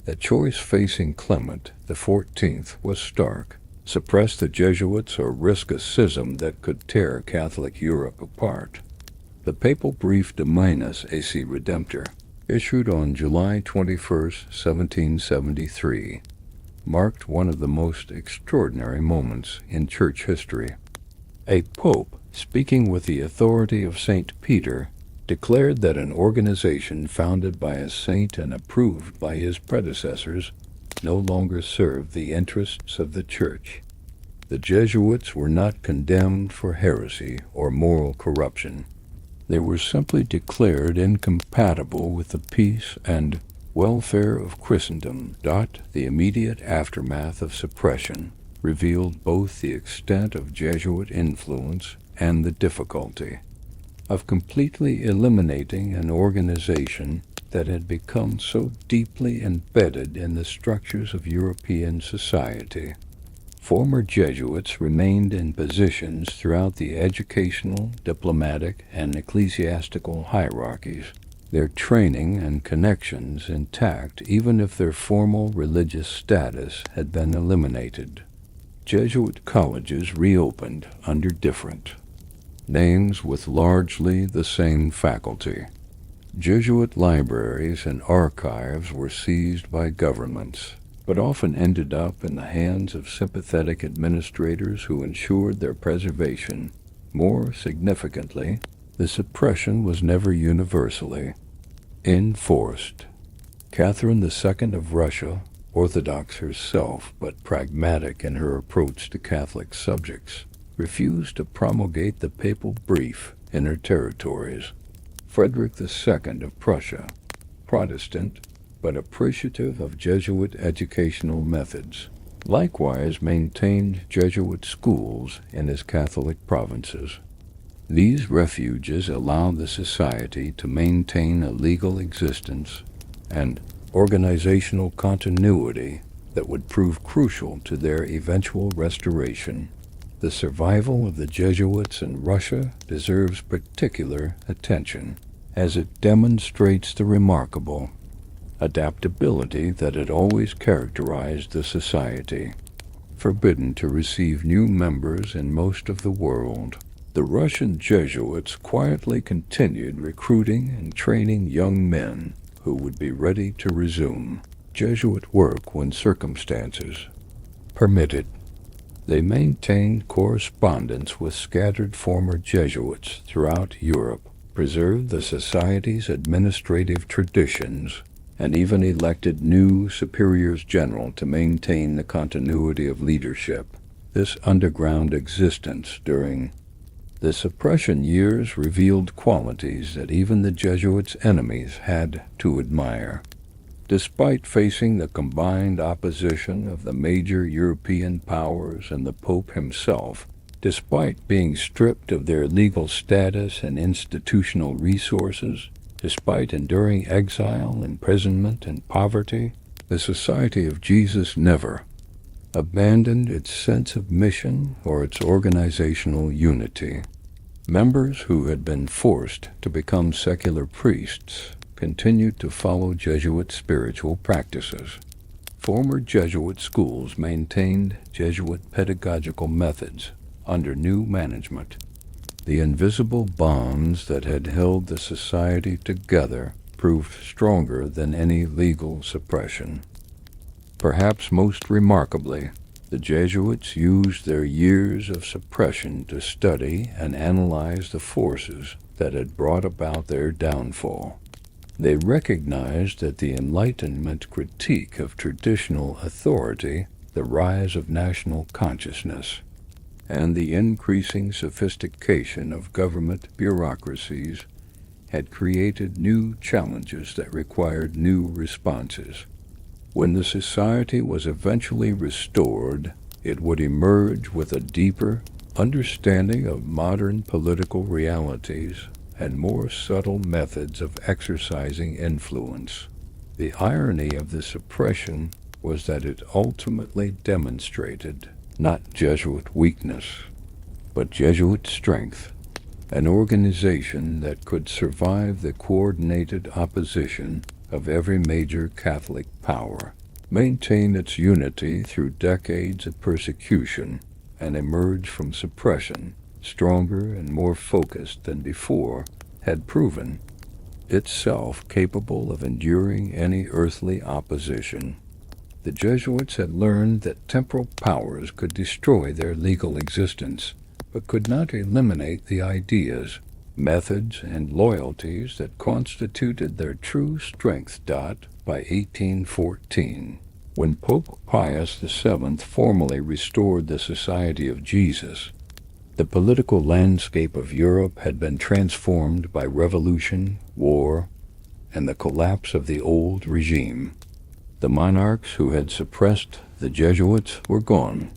The choice facing Clement XIV was stark: suppress the Jesuits or risk a schism that could tear Catholic Europe apart. The papal brief Dominus Ac Redemptor, issued on July 21, 1773, marked one of the most extraordinary moments in church history. A pope, speaking with the authority of St. Peter, declared that an organization founded by a saint and approved by his predecessors no longer served the interests of the Church. The Jesuits were not condemned for heresy or moral corruption. They were simply declared incompatible with the peace and welfare of Christendom. The immediate aftermath of suppression revealed both the extent of Jesuit influence and the difficulty of completely eliminating an organization that had become so deeply embedded in the structures of European society. Former Jesuits remained in positions throughout the educational, diplomatic, and ecclesiastical hierarchies, their training and connections intact even if their formal religious status had been eliminated. Jesuit colleges reopened under different names with largely the same faculty. Jesuit libraries and archives were seized by governments, but often ended up in the hands of sympathetic administrators who ensured their preservation. More significantly, the suppression was never universally enforced. Catherine II of Russia, Orthodox herself but pragmatic in her approach to Catholic subjects, refused to promulgate the papal brief in her territories. Frederick II of Prussia, Protestant but appreciative of Jesuit educational methods, likewise maintained Jesuit schools in his Catholic provinces. These refuges allowed the society to maintain a legal existence and organizational continuity that would prove crucial to their eventual restoration. The survival of the Jesuits in Russia deserves particular attention, as it demonstrates the remarkable adaptability that had always characterized the society. Forbidden to receive new members in most of the world, the Russian Jesuits quietly continued recruiting and training young men who would be ready to resume Jesuit work when circumstances permitted. They maintained correspondence with scattered former Jesuits throughout Europe, preserved the Society's administrative traditions, and even elected new superiors general to maintain the continuity of leadership. This underground existence during the suppression years revealed qualities that even the Jesuits' enemies had to admire. Despite facing the combined opposition of the major European powers and the Pope himself, despite being stripped of their legal status and institutional resources, despite enduring exile, imprisonment, and poverty, the Society of Jesus never abandoned its sense of mission or its organizational unity. Members who had been forced to become secular priests continued to follow Jesuit spiritual practices. Former Jesuit schools maintained Jesuit pedagogical methods under new management. The invisible bonds that had held the society together proved stronger than any legal suppression. Perhaps most remarkably, The Jesuits used their years of suppression to study and analyze the forces that had brought about their downfall. They recognized that the Enlightenment critique of traditional authority, the rise of national consciousness, and the increasing sophistication of government bureaucracies had created new challenges that required new responses. When the society was eventually restored, it would emerge with a deeper understanding of modern political realities and more subtle methods of exercising influence. The irony of the suppression was that it ultimately demonstrated not Jesuit weakness, but Jesuit strength, an organization that could survive the coordinated opposition of every major Catholic power, maintain its unity through decades of persecution, and emerge from suppression stronger and more focused than before, had proven itself capable of enduring any earthly opposition. The Jesuits had learned that temporal powers could destroy their legal existence, but could not eliminate the ideas, methods, and loyalties that constituted their true strength. By 1814, when Pope Pius VII formally restored the Society of Jesus, the political landscape of Europe had been transformed by revolution, war, and the collapse of the old regime. The monarchs who had suppressed the Jesuits were gone,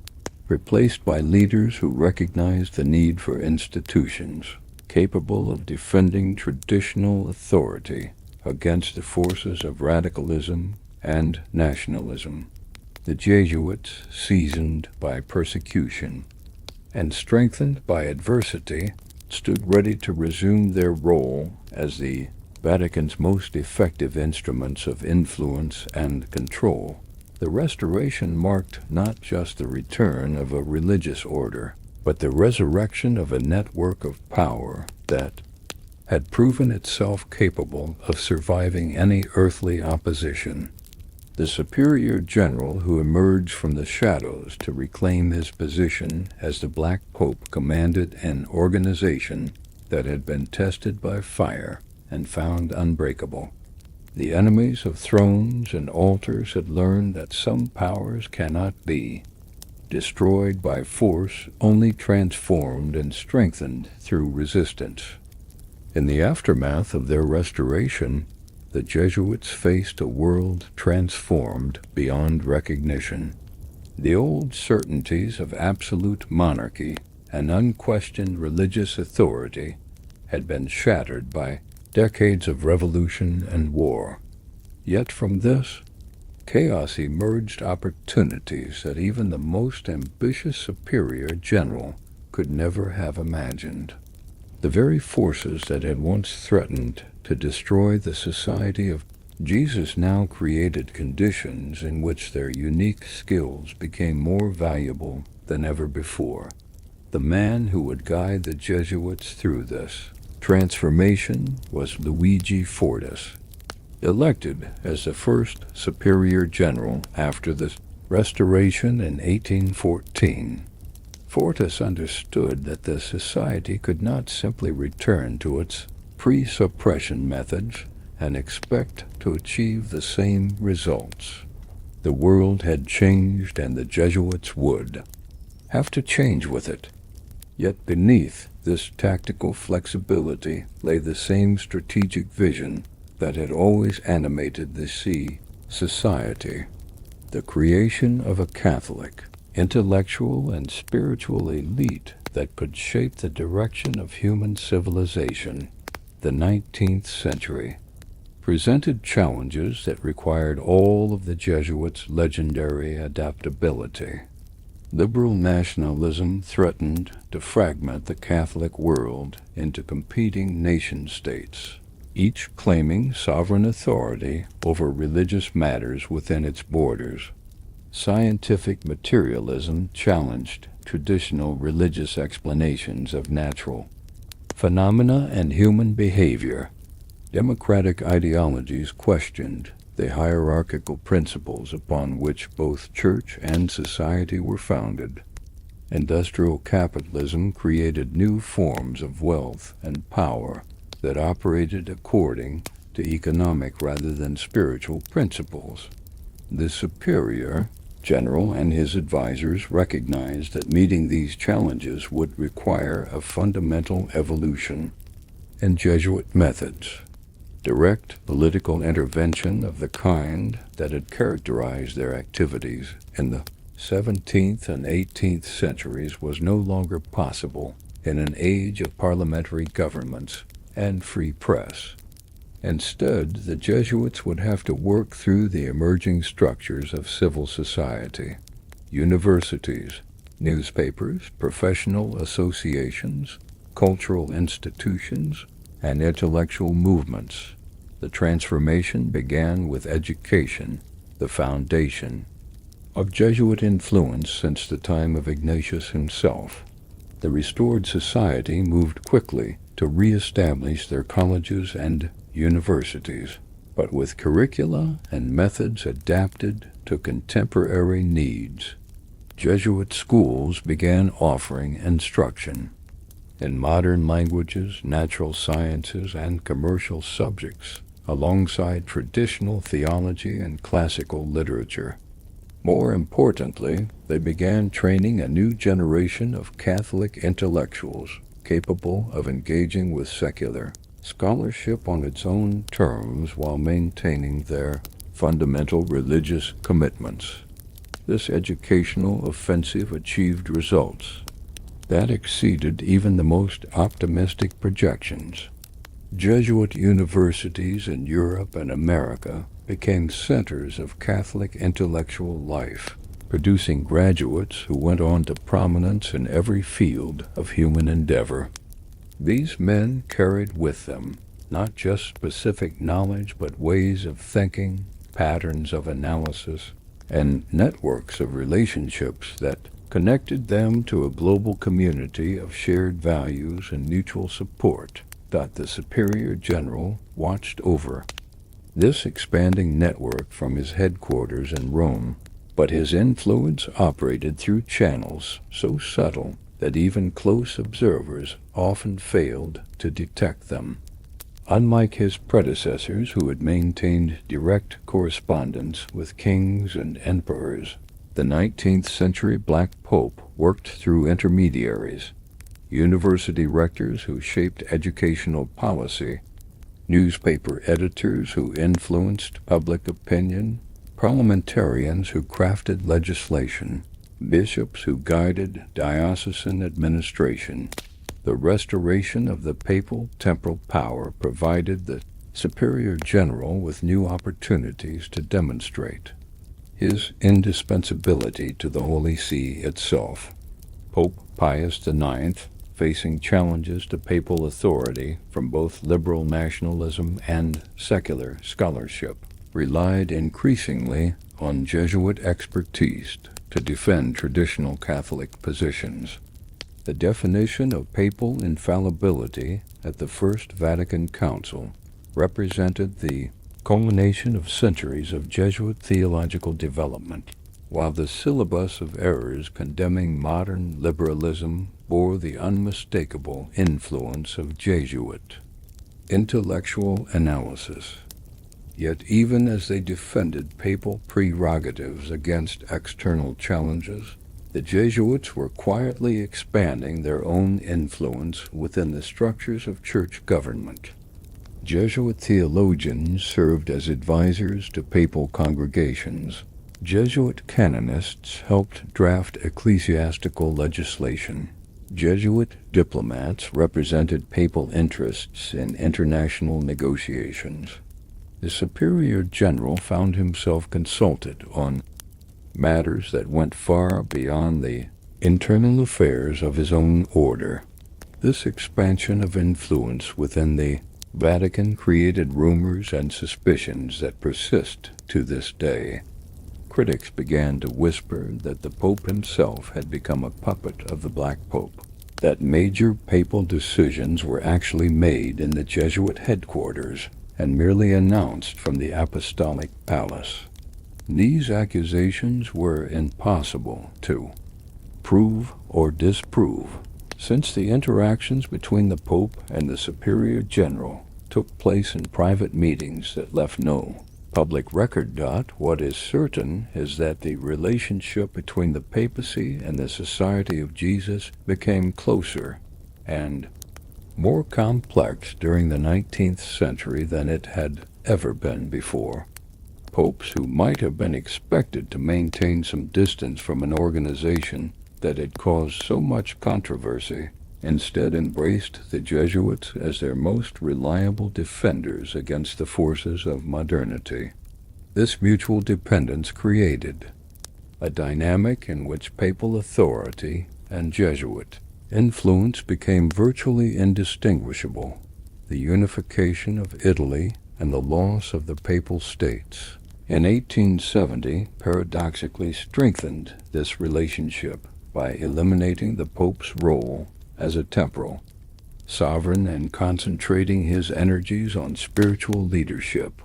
replaced by leaders who recognized the need for institutions capable of defending traditional authority against the forces of radicalism and nationalism. The Jesuits, seasoned by persecution and strengthened by adversity, stood ready to resume their role as the Vatican's most effective instruments of influence and control. The Restoration marked not just the return of a religious order, but the resurrection of a network of power that had proven itself capable of surviving any earthly opposition. The superior general who emerged from the shadows to reclaim his position as the Black Pope commanded an organization that had been tested by fire and found unbreakable. The enemies of thrones and altars had learned that some powers cannot be destroyed by force, only transformed and strengthened through resistance. In the aftermath of their restoration, the Jesuits faced a world transformed beyond recognition. The old certainties of absolute monarchy and unquestioned religious authority had been shattered by decades of revolution and war. Yet from this chaos emerged opportunities that even the most ambitious superior general could never have imagined. The very forces that had once threatened to destroy the Society of Jesus now created conditions in which their unique skills became more valuable than ever before. The man who would guide the Jesuits through this transformation was Luigi Fortis, elected as the first superior general after the Restoration in 1814. Fortis understood that the society could not simply return to its pre-suppression methods and expect to achieve the same results. The world had changed, and the Jesuits would have to change with it. Yet beneath this tactical flexibility lay the same strategic vision that had always animated the society: the creation of a Catholic, intellectual and spiritual elite that could shape the direction of human civilization. The 19th century presented challenges that required all of the Jesuits' legendary adaptability. Liberal nationalism threatened to fragment the Catholic world into competing nation-states, each claiming sovereign authority over religious matters within its borders. Scientific materialism challenged traditional religious explanations of natural phenomena and human behavior. Democratic ideologies questioned the hierarchical principles upon which both church and society were founded. Industrial capitalism created new forms of wealth and power that operated according to economic rather than spiritual principles. The superior general and his advisors recognized that meeting these challenges would require a fundamental evolution in Jesuit methods. Direct political intervention of the kind that had characterized their activities in the 17th and 18th centuries was no longer possible in an age of parliamentary governments and free press. Instead, the Jesuits would have to work through the emerging structures of civil society, universities, newspapers, professional associations, cultural institutions, and intellectual movements. The transformation began with education, the foundation of Jesuit influence since the time of Ignatius himself. The restored society moved quickly to re-establish their colleges and universities, but with curricula and methods adapted to contemporary needs. Jesuit schools began offering instruction in modern languages, natural sciences, and commercial subjects, alongside traditional theology and classical literature. More importantly, they began training a new generation of Catholic intellectuals capable of engaging with secular scholarship on its own terms while maintaining their fundamental religious commitments. This educational offensive achieved results that exceeded even the most optimistic projections. Jesuit universities in Europe and America became centers of Catholic intellectual life, producing graduates who went on to prominence in every field of human endeavor. These men carried with them not just specific knowledge, but ways of thinking, patterns of analysis, and networks of relationships that connected them to a global community of shared values and mutual support that the Superior General watched over this expanding network from his headquarters in Rome, but his influence operated through channels so subtle that even close observers often failed to detect them. Unlike his predecessors who had maintained direct correspondence with kings and emperors, the 19th century Black Pope worked through intermediaries, university rectors who shaped educational policy, newspaper editors who influenced public opinion, parliamentarians who crafted legislation, bishops who guided diocesan administration. The restoration of the papal temporal power provided the Superior General with new opportunities to demonstrate his indispensability to the Holy See itself. Pope Pius IX, facing challenges to papal authority from both liberal nationalism and secular scholarship, relied increasingly on Jesuit expertise to defend traditional Catholic positions. The definition of papal infallibility at the First Vatican Council represented the culmination of centuries of Jesuit theological development, while the syllabus of errors condemning modern liberalism bore the unmistakable influence of Jesuit intellectual analysis. Yet even as they defended papal prerogatives against external challenges, the Jesuits were quietly expanding their own influence within the structures of church government. Jesuit theologians served as advisors to papal congregations. Jesuit canonists helped draft ecclesiastical legislation. Jesuit diplomats represented papal interests in international negotiations. The Superior General found himself consulted on matters that went far beyond the internal affairs of his own order. This expansion of influence within the Vatican created rumors and suspicions that persist to this day. Critics began to whisper that the Pope himself had become a puppet of the Black Pope, that major papal decisions were actually made in the Jesuit headquarters, and merely announced from the apostolic palace. These accusations were impossible to prove or disprove, since the interactions between the Pope and the Superior General took place in private meetings that left no public record. What is certain is that the relationship between the papacy and the Society of Jesus became closer and more complex during the 19th century than it had ever been before. Popes who might have been expected to maintain some distance from an organization that had caused so much controversy instead embraced the Jesuits as their most reliable defenders against the forces of modernity. This mutual dependence created a dynamic in which papal authority and Jesuit influence became virtually indistinguishable. The unification of Italy and the loss of the Papal States in 1870 paradoxically strengthened this relationship by eliminating the Pope's role as a temporal sovereign and concentrating his energies on spiritual leadership.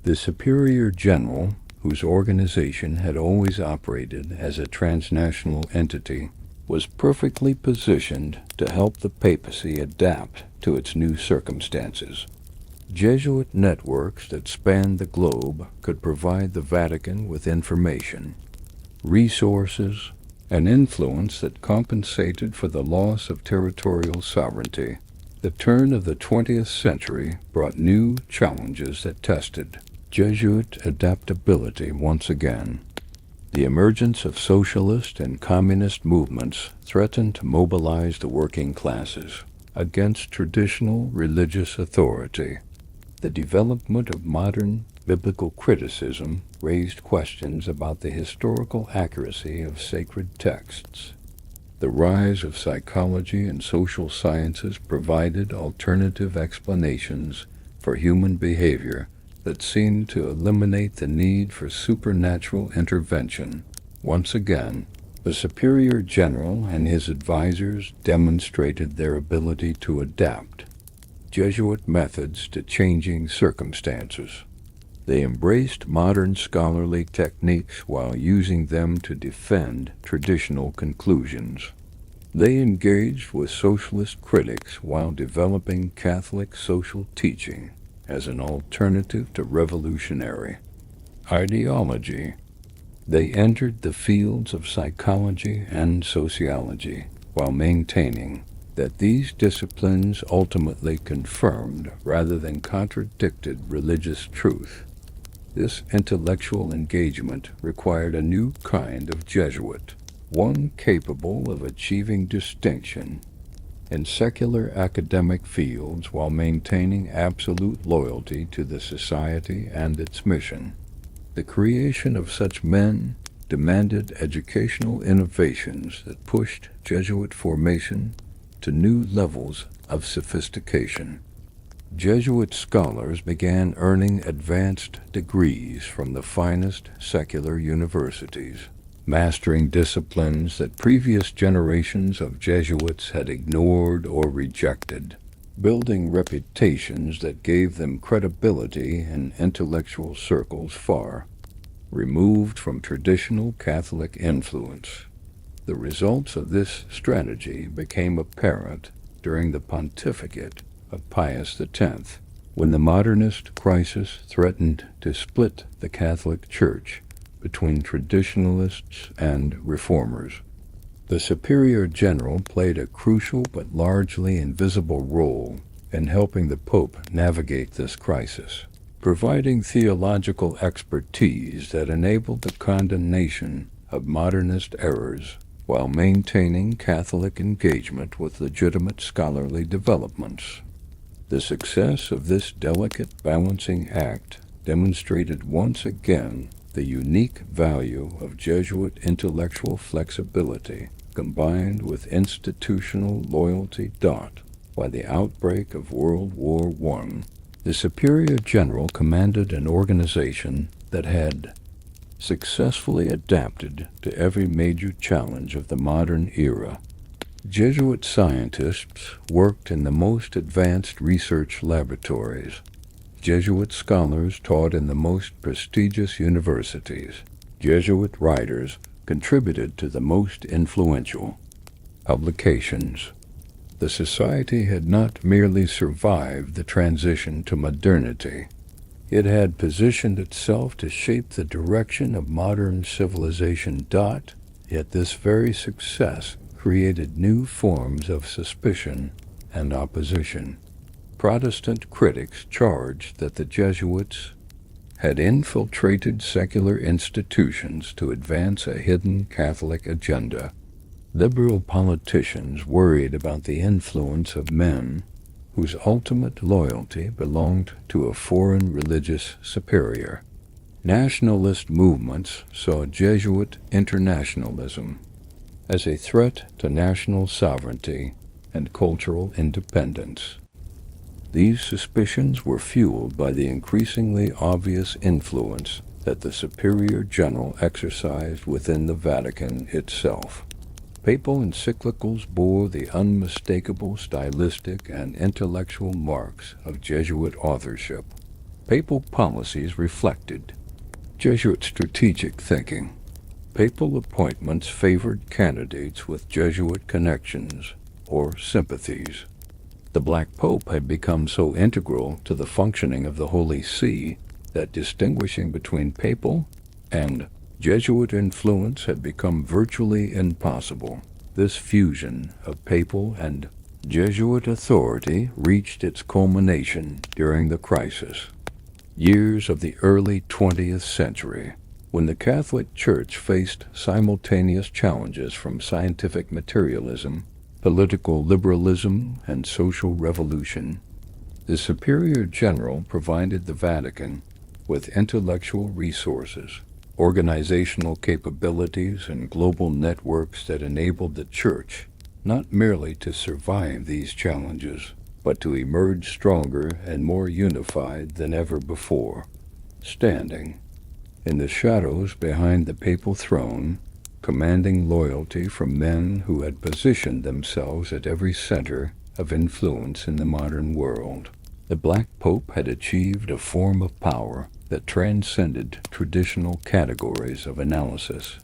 The Superior General, whose organization had always operated as a transnational entity, was perfectly positioned to help the papacy adapt to its new circumstances. Jesuit networks that spanned the globe could provide the Vatican with information, resources, and influence that compensated for the loss of territorial sovereignty. The turn of the 20th century brought new challenges that tested Jesuit adaptability once again. The emergence of socialist and communist movements threatened to mobilize the working classes against traditional religious authority. The development of modern biblical criticism raised questions about the historical accuracy of sacred texts. The rise of psychology and social sciences provided alternative explanations for human behavior that seemed to eliminate the need for supernatural intervention. Once again, the Superior General and his advisors demonstrated their ability to adapt Jesuit methods to changing circumstances. They embraced modern scholarly techniques while using them to defend traditional conclusions. They engaged with socialist critics while developing Catholic social teaching as an alternative to revolutionary ideology. They entered the fields of psychology and sociology while maintaining that these disciplines ultimately confirmed rather than contradicted religious truth. This intellectual engagement required a new kind of Jesuit, one capable of achieving distinction in secular academic fields while maintaining absolute loyalty to the society and its mission. The creation of such men demanded educational innovations that pushed Jesuit formation to new levels of sophistication. Jesuit scholars began earning advanced degrees from the finest secular universities, mastering disciplines that previous generations of Jesuits had ignored or rejected, building reputations that gave them credibility in intellectual circles far removed from traditional Catholic influence. The results of this strategy became apparent during the pontificate of Pius X, when the modernist crisis threatened to split the Catholic Church between traditionalists and reformers. The Superior General played a crucial but largely invisible role in helping the Pope navigate this crisis, providing theological expertise that enabled the condemnation of modernist errors while maintaining Catholic engagement with legitimate scholarly developments. The success of this delicate balancing act demonstrated once again the unique value of Jesuit intellectual flexibility combined with institutional loyalty. By the outbreak of World War I, the Superior General commanded an organization that had successfully adapted to every major challenge of the modern era. Jesuit scientists worked in the most advanced research laboratories, Jesuit scholars taught in the most prestigious universities. Jesuit writers contributed to the most influential publications. The society had not merely survived the transition to modernity. It had positioned itself to shape the direction of modern civilization. Yet this very success created new forms of suspicion and opposition. Protestant critics charged that the Jesuits had infiltrated secular institutions to advance a hidden Catholic agenda. Liberal politicians worried about the influence of men whose ultimate loyalty belonged to a foreign religious superior. Nationalist movements saw Jesuit internationalism as a threat to national sovereignty and cultural independence. These suspicions were fueled by the increasingly obvious influence that the Superior General exercised within the Vatican itself. Papal encyclicals bore the unmistakable stylistic and intellectual marks of Jesuit authorship. Papal policies reflected Jesuit strategic thinking. Papal appointments favored candidates with Jesuit connections or sympathies. The Black Pope had become so integral to the functioning of the Holy See that distinguishing between papal and Jesuit influence had become virtually impossible. This fusion of papal and Jesuit authority reached its culmination during the crisis years of the early 20th century, when the Catholic Church faced simultaneous challenges from scientific materialism, political liberalism, and social revolution. The Superior General provided the Vatican with intellectual resources, organizational capabilities, and global networks that enabled the Church not merely to survive these challenges, but to emerge stronger and more unified than ever before. Standing in the shadows behind the papal throne, commanding loyalty from men who had positioned themselves at every center of influence in the modern world, the Black Pope had achieved a form of power that transcended traditional categories of analysis.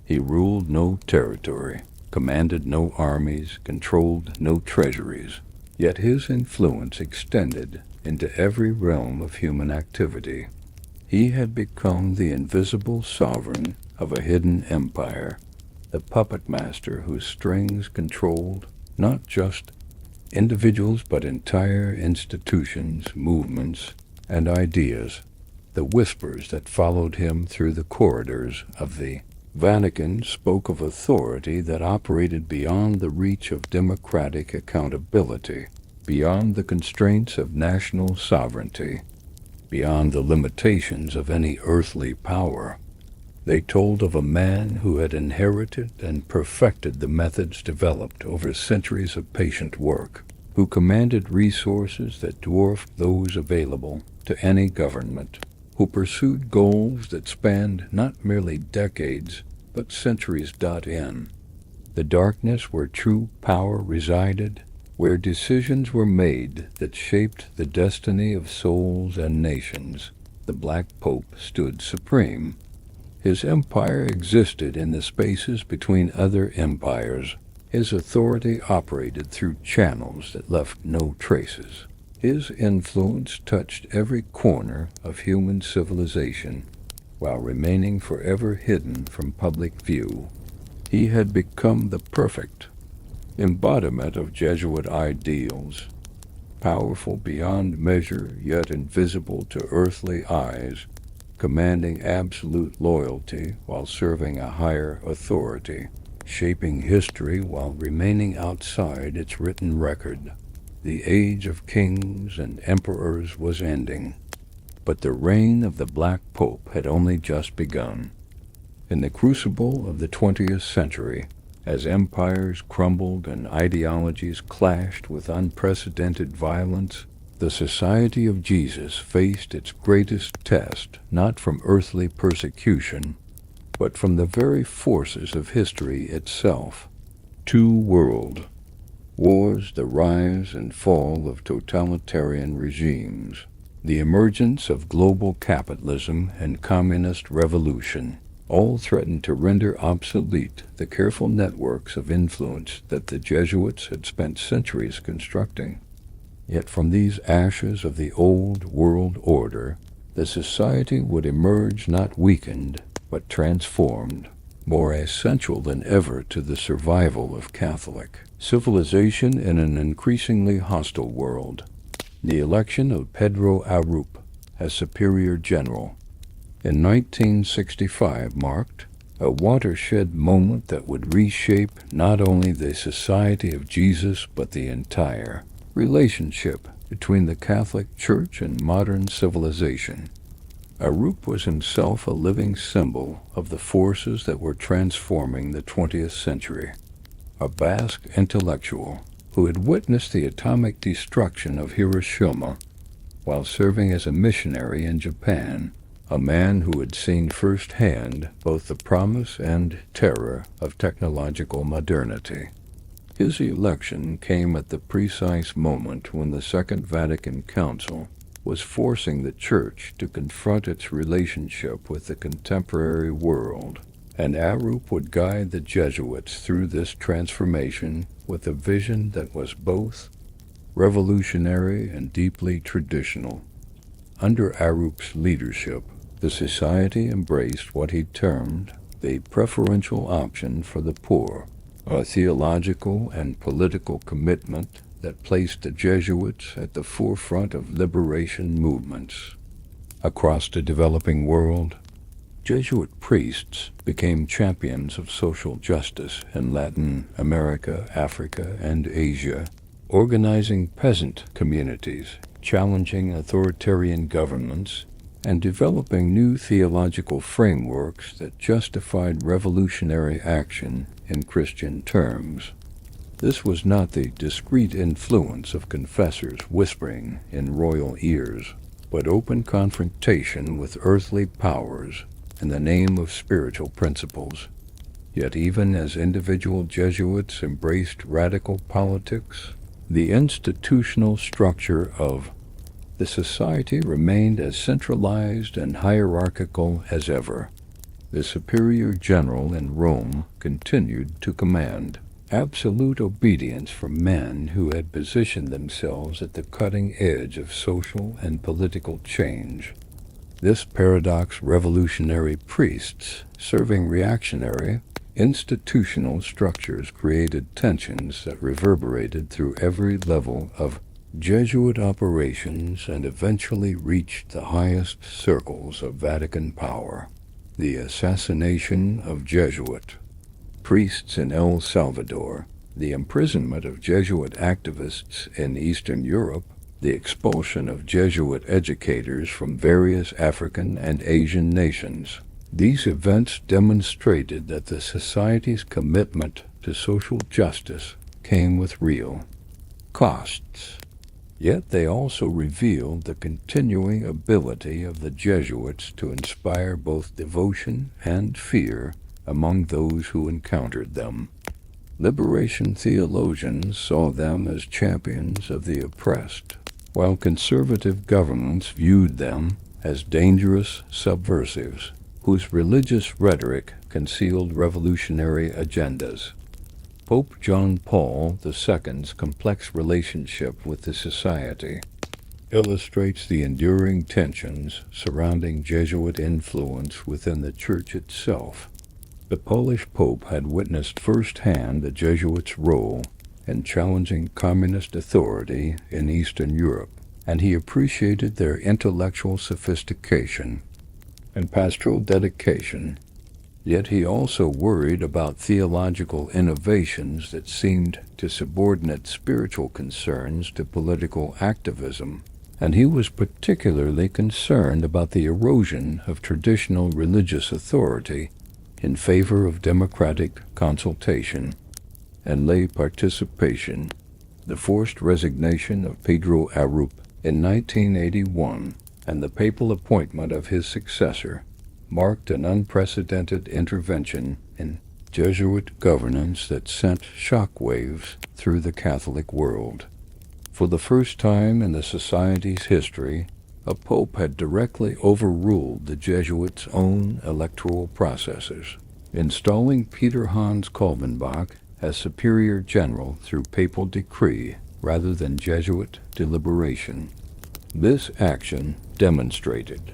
He ruled no territory, commanded no armies, controlled no treasuries, yet his influence extended into every realm of human activity. He had become the invisible sovereign of a hidden empire, the puppet master whose strings controlled not just individuals but entire institutions, movements, and ideas. The whispers that followed him through the corridors of the Vatican spoke of authority that operated beyond the reach of democratic accountability, beyond the constraints of national sovereignty, beyond the limitations of any earthly power. They told of a man who had inherited and perfected the methods developed over centuries of patient work, who commanded resources that dwarfed those available to any government, who pursued goals that spanned not merely decades, but centuries. In the darkness where true power resided, where decisions were made that shaped the destiny of souls and nations, the Black Pope stood supreme. His empire existed in the spaces between other empires. His authority operated through channels that left no traces. His influence touched every corner of human civilization, while remaining forever hidden from public view. He had become the perfect embodiment of Jesuit ideals, powerful beyond measure yet invisible to earthly eyes, commanding absolute loyalty while serving a higher authority, shaping history while remaining outside its written record. The age of kings and emperors was ending, but the reign of the Black Pope had only just begun. In the crucible of the 20th century, as empires crumbled and ideologies clashed with unprecedented violence, the Society of Jesus faced its greatest test not from earthly persecution, but from the very forces of history itself. Two world wars, the rise and fall of totalitarian regimes, the emergence of global capitalism and communist revolution all threatened to render obsolete the careful networks of influence that the Jesuits had spent centuries constructing. Yet from these ashes of the old world order, the society would emerge not weakened, but transformed, more essential than ever to the survival of Catholic civilization in an increasingly hostile world. The election of Pedro Arup as Superior General in 1965 marked a watershed moment that would reshape not only the Society of Jesus but the entire relationship between the Catholic Church and modern civilization. Arup was himself a living symbol of the forces that were transforming the 20th century, a Basque intellectual who had witnessed the atomic destruction of Hiroshima while serving as a missionary in Japan, a man who had seen firsthand both the promise and terror of technological modernity. His election came at the precise moment when the Second Vatican Council was forcing the Church to confront its relationship with the contemporary world, and Arup would guide the Jesuits through this transformation with a vision that was both revolutionary and deeply traditional. Under Arup's leadership, the Society embraced what he termed the preferential option for the poor, a theological and political commitment that placed the Jesuits at the forefront of liberation movements. Across the developing world, Jesuit priests became champions of social justice in Latin America, Africa, and Asia, organizing peasant communities, challenging authoritarian governments, and developing new theological frameworks that justified revolutionary action in Christian terms. This was not the discreet influence of confessors whispering in royal ears, but open confrontation with earthly powers in the name of spiritual principles. Yet even as individual Jesuits embraced radical politics, the institutional structure of the society remained as centralized and hierarchical as ever. The Superior General in Rome continued to command absolute obedience from men who had positioned themselves at the cutting edge of social and political change. This paradox: revolutionary priests serving reactionary, institutional structures created tensions that reverberated through every level of Jesuit operations and eventually reached the highest circles of Vatican power. The assassination of Jesuit priests in El Salvador, the imprisonment of Jesuit activists in Eastern Europe, the expulsion of Jesuit educators from various African and Asian nations. These events demonstrated that the Society's commitment to social justice came with real costs. Yet they also revealed the continuing ability of the Jesuits to inspire both devotion and fear among those who encountered them. Liberation theologians saw them as champions of the oppressed, while conservative governments viewed them as dangerous subversives whose religious rhetoric concealed revolutionary agendas. Pope John Paul II's complex relationship with the Society illustrates the enduring tensions surrounding Jesuit influence within the Church itself. The Polish Pope had witnessed firsthand the Jesuits' role in challenging communist authority in Eastern Europe, and he appreciated their intellectual sophistication and pastoral dedication. Yet he also worried about theological innovations that seemed to subordinate spiritual concerns to political activism, and he was particularly concerned about the erosion of traditional religious authority in favor of democratic consultation and lay participation. The forced resignation of Pedro Arup in 1981 and the papal appointment of his successor marked an unprecedented intervention in Jesuit governance that sent shockwaves through the Catholic world. For the first time in the Society's history, A pope had directly overruled the Jesuits' own electoral processes, installing Peter Hans Kalvenbach as superior general through papal decree rather than Jesuit deliberation. This action demonstrated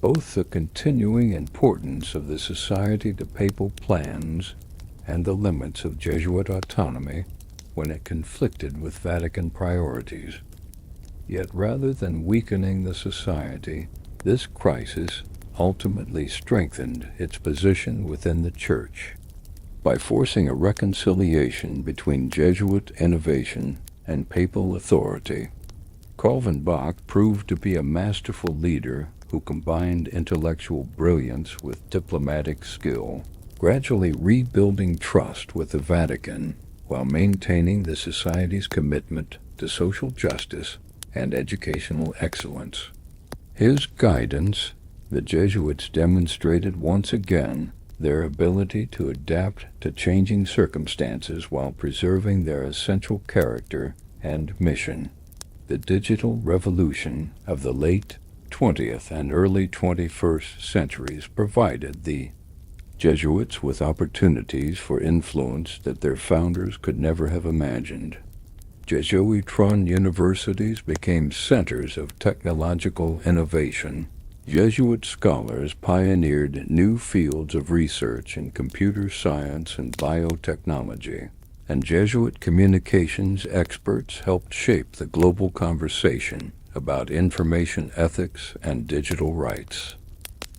both the continuing importance of the Society to papal plans and the limits of Jesuit autonomy when it conflicted with Vatican priorities. Yet rather than weakening the Society, this crisis ultimately strengthened its position within the Church. By forcing a reconciliation between Jesuit innovation and papal authority, Kalvenbach proved to be a masterful leader who combined intellectual brilliance with diplomatic skill, gradually rebuilding trust with the Vatican while maintaining the Society's commitment to social justice and educational excellence. His guidance, the Jesuits demonstrated once again their ability to adapt to changing circumstances while preserving their essential character and mission. The digital revolution of the late 20th and early 21st centuries provided the Jesuits with opportunities for influence that their founders could never have imagined. Jesuitron universities became centers of technological innovation. Jesuit scholars pioneered new fields of research in computer science and biotechnology, and Jesuit communications experts helped shape the global conversation about information ethics and digital rights.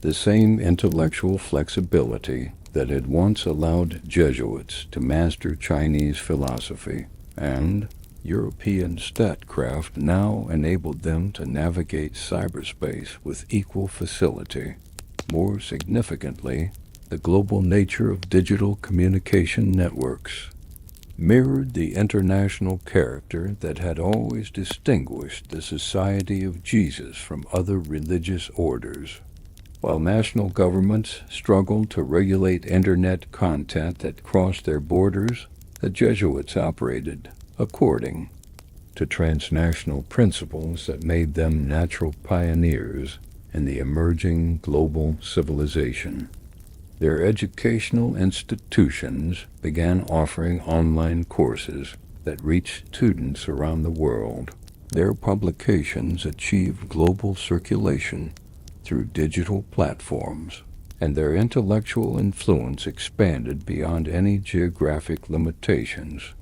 The same intellectual flexibility that had once allowed Jesuits to master Chinese philosophy and European statecraft now enabled them to navigate cyberspace with equal facility. More significantly, the global nature of digital communication networks mirrored the international character that had always distinguished the Society of Jesus from other religious orders. While national governments struggled to regulate internet content that crossed their borders, the Jesuits operated according to transnational principles that made them natural pioneers in the emerging global civilization. Their educational institutions began offering online courses that reached students around the world. Their publications achieved global circulation through digital platforms, and their intellectual influence expanded beyond any geographic limitations.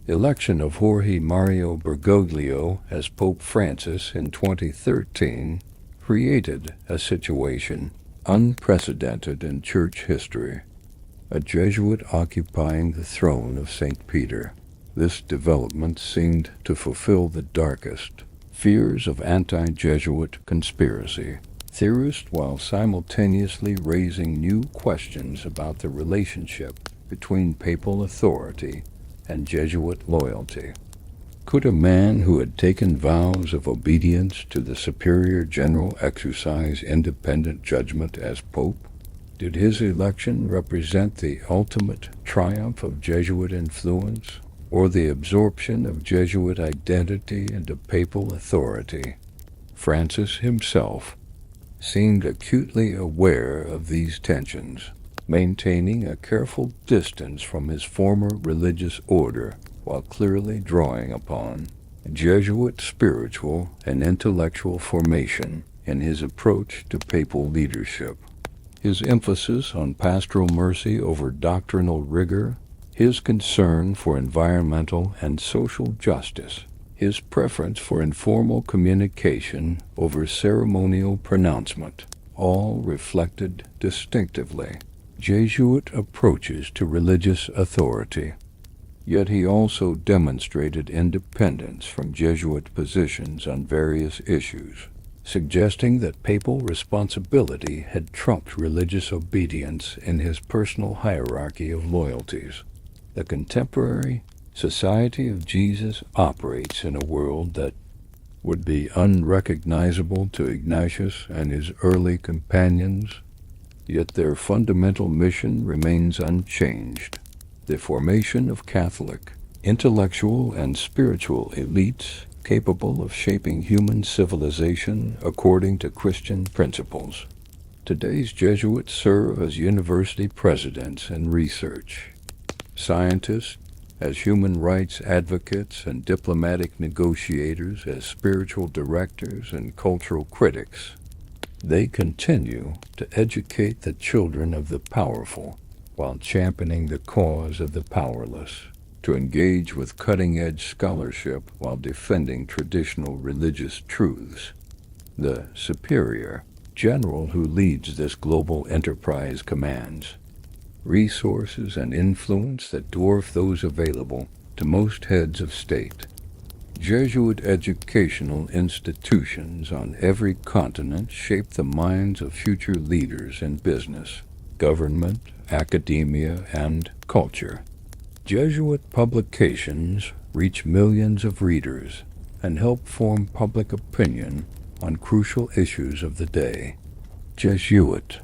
Election of Jorge Mario Bergoglio as Pope Francis in 2013 created a situation unprecedented in church history, a Jesuit occupying the throne of St. Peter. This development seemed to fulfill the darkest fears of anti-Jesuit conspiracy theorists while simultaneously raising new questions about the relationship between papal authority and Jesuit loyalty. Could a man who had taken vows of obedience to the superior general exercise independent judgment as pope? Did his election represent the ultimate triumph of Jesuit influence, or the absorption of Jesuit identity into papal authority? Francis himself seemed acutely aware of these tensions, maintaining a careful distance from his former religious order while clearly drawing upon Jesuit spiritual and intellectual formation in his approach to papal leadership. His emphasis on pastoral mercy over doctrinal rigor, his concern for environmental and social justice, his preference for informal communication over ceremonial pronouncement, all reflected distinctively Jesuit approaches to religious authority. Yet he also demonstrated independence from Jesuit positions on various issues, suggesting that papal responsibility had trumped religious obedience in his personal hierarchy of loyalties. The contemporary Society of Jesus operates in a world that would be unrecognizable to Ignatius and his early companions, yet their fundamental mission remains unchanged: the formation of Catholic, intellectual, and spiritual elites capable of shaping human civilization according to Christian principles. Today's Jesuits serve as university presidents and research scientists, as human rights advocates and diplomatic negotiators, as spiritual directors and cultural critics. They continue to educate the children of the powerful while championing the cause of the powerless, to engage with cutting-edge scholarship while defending traditional religious truths. The superior general who leads this global enterprise commands resources and influence that dwarf those available to most heads of state. Jesuit educational institutions on every continent shape the minds of future leaders in business, government, academia, and culture. Jesuit publications reach millions of readers and help form public opinion on crucial issues of the day. Jesuit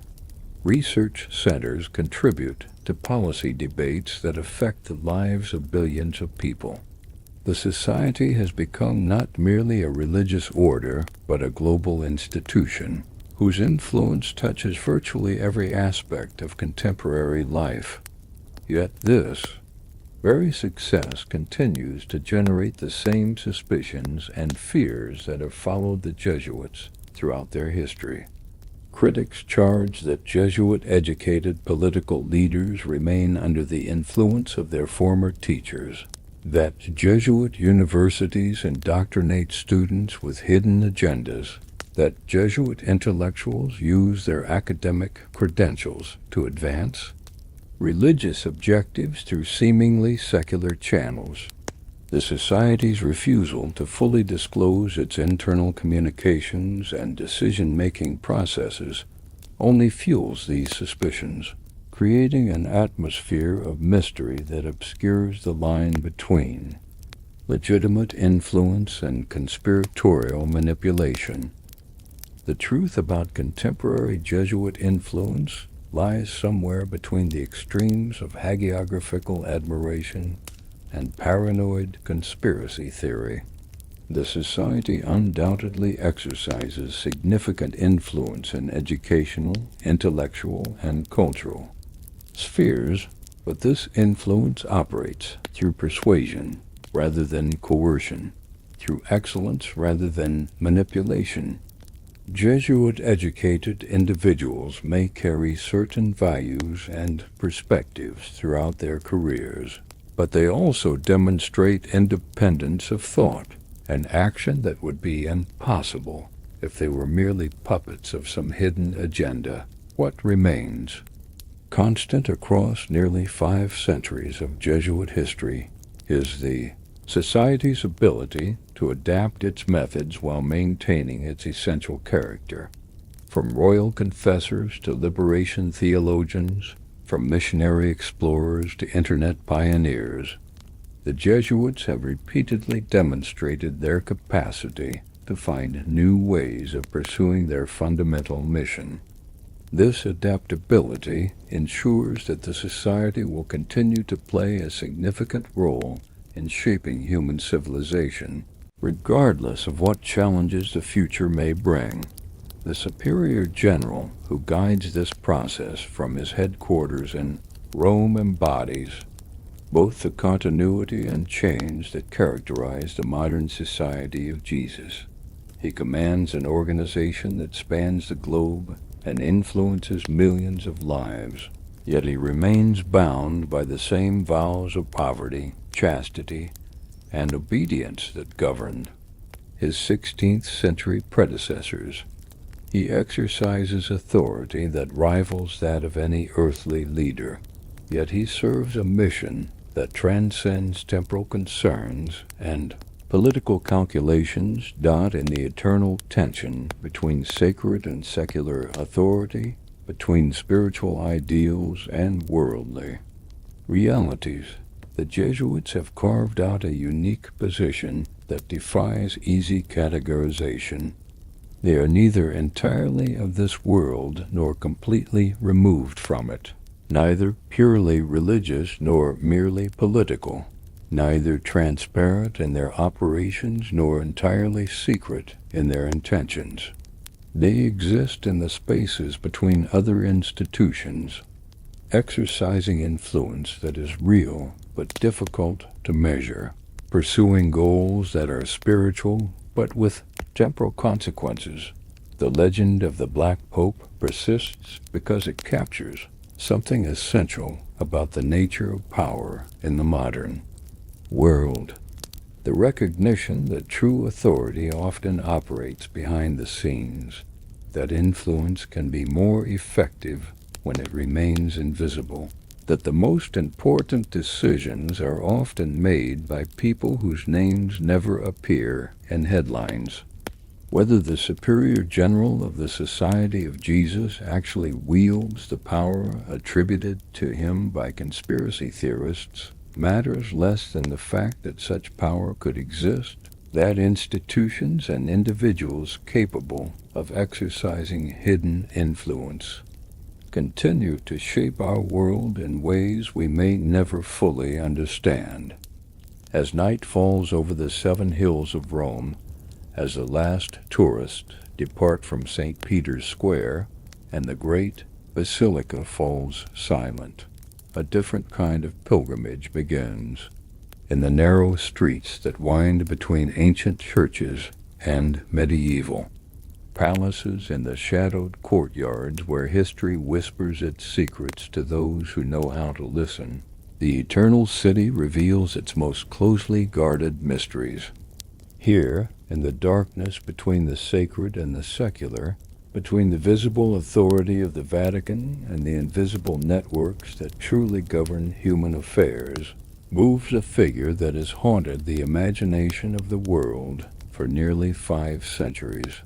research centers contribute to policy debates that affect the lives of billions of people. The society has become not merely a religious order, but a global institution whose influence touches virtually every aspect of contemporary life. Yet this very success continues to generate the same suspicions and fears that have followed the Jesuits throughout their history. Critics charge that Jesuit-educated political leaders remain under the influence of their former teachers, that Jesuit universities indoctrinate students with hidden agendas, that Jesuit intellectuals use their academic credentials to advance religious objectives through seemingly secular channels. The Society's refusal to fully disclose its internal communications and decision-making processes only fuels these suspicions, creating an atmosphere of mystery that obscures the line between legitimate influence and conspiratorial manipulation. The truth about contemporary Jesuit influence lies somewhere between the extremes of hagiographical admiration and paranoid conspiracy theory. The Society undoubtedly exercises significant influence in educational, intellectual, and cultural spheres, but this influence operates through persuasion rather than coercion, through excellence rather than manipulation. Jesuit-educated individuals may carry certain values and perspectives throughout their careers, but they also demonstrate independence of thought, an action that would be impossible if they were merely puppets of some hidden agenda. What remains constant across nearly 5 centuries of Jesuit history is the Society's ability to adapt its methods while maintaining its essential character. From royal confessors to liberation theologians, from missionary explorers to internet pioneers, the Jesuits have repeatedly demonstrated their capacity to find new ways of pursuing their fundamental mission. This adaptability ensures that the Society will continue to play a significant role in shaping human civilization, regardless of what challenges the future may bring. The Superior General who guides this process from his headquarters in Rome embodies both the continuity and change that characterize the modern Society of Jesus. He commands an organization that spans the globe and influences millions of lives, yet he remains bound by the same vows of poverty, chastity, and obedience that governed his 16th century predecessors. He exercises authority that rivals that of any earthly leader, yet he serves a mission that transcends temporal concerns and political calculations dot in the eternal tension between sacred and secular authority, between spiritual ideals and worldly realities. The Jesuits have carved out a unique position that defies easy categorization. They are neither entirely of this world nor completely removed from it, neither purely religious nor merely political. neither transparent in their operations nor entirely secret in their intentions. They exist in the spaces between other institutions, exercising influence that is real but difficult to measure, pursuing goals that are spiritual but with temporal consequences. The legend of the Black Pope persists because it captures something essential about the nature of power in the modern world. The recognition that true authority often operates behind the scenes, that influence can be more effective when it remains invisible, that the most important decisions are often made by people whose names never appear in headlines. Whether the Superior General of the Society of Jesus actually wields the power attributed to him by conspiracy theorists matters less than the fact that such power could exist, that institutions and individuals capable of exercising hidden influence continue to shape our world in ways we may never fully understand. As night falls over the 7 hills of Rome, as the last tourists depart from St. Peter's Square and the great basilica falls silent, a different kind of pilgrimage begins. In the narrow streets that wind between ancient churches and medieval palaces, in the shadowed courtyards where history whispers its secrets to those who know how to listen, the eternal city reveals its most closely guarded mysteries. Here, in the darkness between the sacred and the secular, between the visible authority of the Vatican and the invisible networks that truly govern human affairs, moves a figure that has haunted the imagination of the world for nearly 5 centuries.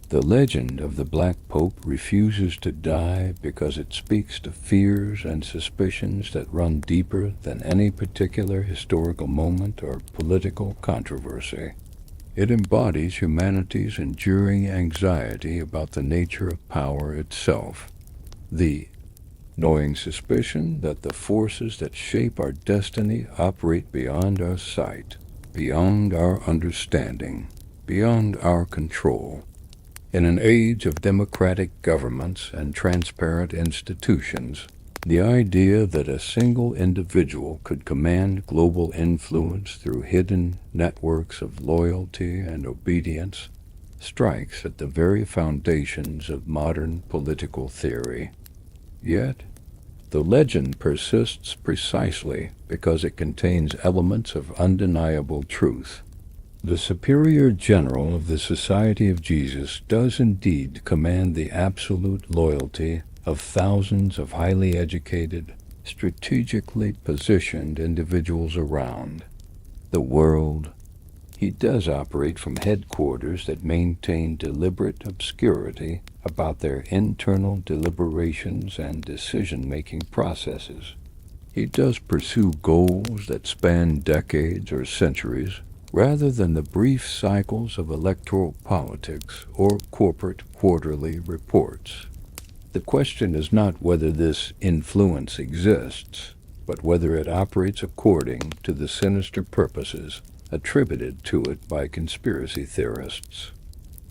The legend of the Black Pope refuses to die because it speaks to fears and suspicions that run deeper than any particular historical moment or political controversy. It embodies humanity's enduring anxiety about the nature of power itself, the gnawing suspicion that the forces that shape our destiny operate beyond our sight, beyond our understanding, beyond our control. In an age of democratic governments and transparent institutions, the idea that a single individual could command global influence through hidden networks of loyalty and obedience strikes at the very foundations of modern political theory. Yet, the legend persists precisely because it contains elements of undeniable truth. The Superior General of the Society of Jesus does indeed command the absolute loyalty of thousands of highly educated, strategically positioned individuals around the world. He does operate from headquarters that maintain deliberate obscurity about their internal deliberations and decision-making processes. He does pursue goals that span decades or centuries, rather than the brief cycles of electoral politics or corporate quarterly reports. The question is not whether this influence exists, but whether it operates according to the sinister purposes attributed to it by conspiracy theorists.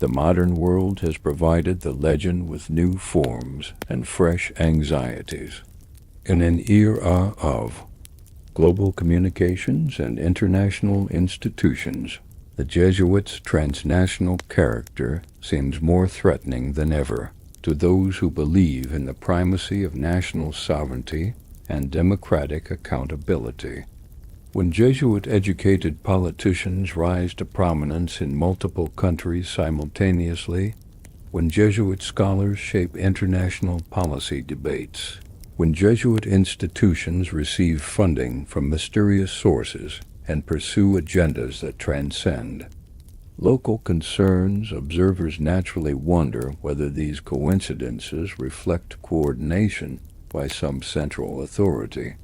The modern world has provided the legend with new forms and fresh anxieties. In an era of global communications and international institutions, the Jesuits' transnational character seems more threatening than ever to those who believe in the primacy of national sovereignty and democratic accountability. When Jesuit-educated politicians rise to prominence in multiple countries simultaneously, when Jesuit scholars shape international policy debates, when Jesuit institutions receive funding from mysterious sources and pursue agendas that transcend local concerns, observers naturally wonder whether these coincidences reflect coordination by some central authority.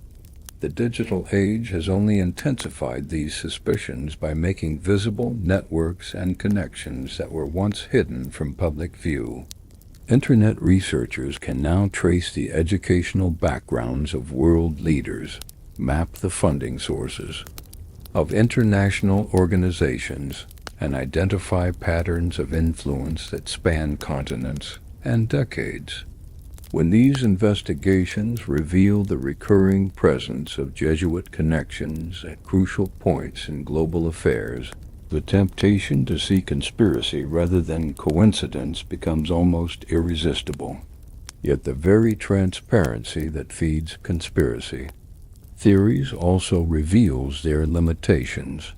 The digital age has only intensified these suspicions by making visible networks and connections that were once hidden from public view. Internet researchers can now trace the educational backgrounds of world leaders, map the funding sources, of international organizations and identify patterns of influence that span continents and decades. When these investigations reveal the recurring presence of Jesuit connections at crucial points in global affairs, the temptation to see conspiracy rather than coincidence becomes almost irresistible. Yet the very transparency that feeds conspiracy theories also reveals their limitations.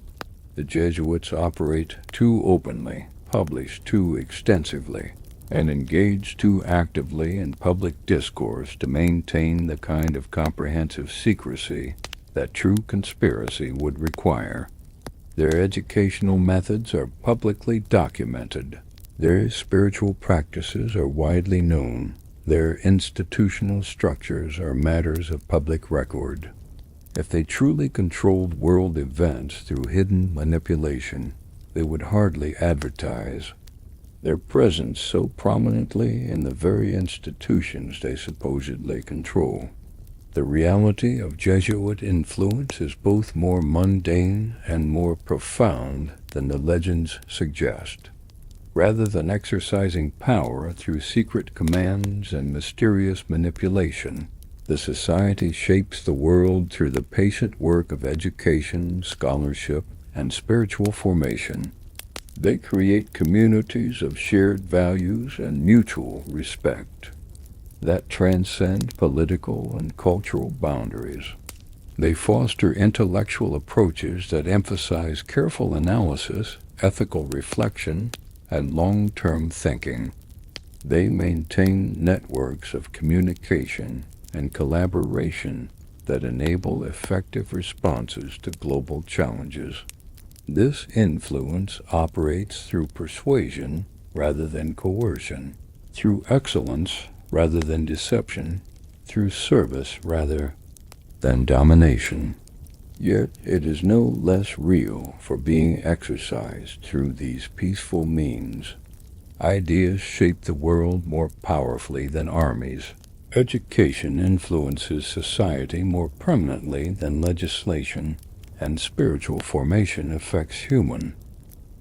The Jesuits operate too openly, publish too extensively, and engage too actively in public discourse to maintain the kind of comprehensive secrecy that true conspiracy would require. Their educational methods are publicly documented. Their spiritual practices are widely known. Their institutional structures are matters of public record. If they truly controlled world events through hidden manipulation, they would hardly advertise their presence so prominently in the very institutions they supposedly control. The reality of Jesuit influence is both more mundane and more profound than the legends suggest. Rather than exercising power through secret commands and mysterious manipulation, the society shapes the world through the patient work of education, scholarship, and spiritual formation. They create communities of shared values and mutual respect that transcend political and cultural boundaries. They foster intellectual approaches that emphasize careful analysis, ethical reflection, and long-term thinking. They maintain networks of communication and collaboration that enable effective responses to global challenges. This influence operates through persuasion rather than coercion, through excellence rather than deception, through service rather than domination. Yet it is no less real for being exercised through these peaceful means. Ideas shape the world more powerfully than armies. Education influences society more permanently than legislation, and spiritual formation affects human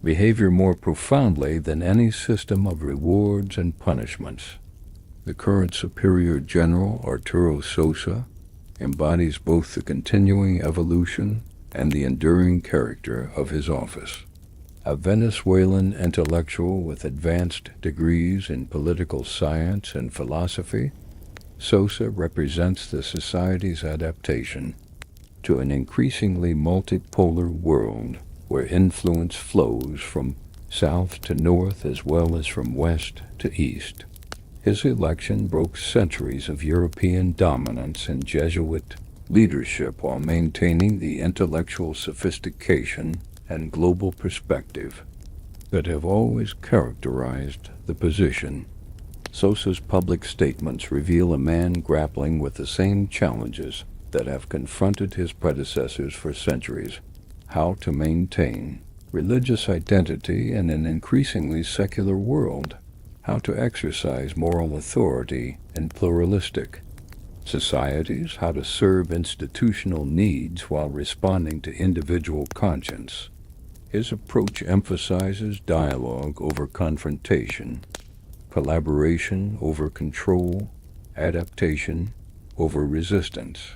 behavior more profoundly than any system of rewards and punishments. The current Superior General, Arturo Sosa, embodies both the continuing evolution and the enduring character of his office. A Venezuelan intellectual with advanced degrees in political science and philosophy, Sosa represents the society's adaptation to an increasingly multipolar world where influence flows from south to north as well as from west to east. His election broke centuries of European dominance and Jesuit leadership while maintaining the intellectual sophistication and global perspective that have always characterized the position. Sosa's public statements reveal a man grappling with the same challenges that have confronted his predecessors for centuries: how to maintain religious identity in an increasingly secular world, how to exercise moral authority in pluralistic societies, how to serve institutional needs while responding to individual conscience. His approach emphasizes dialogue over confrontation, collaboration over control, adaptation over resistance.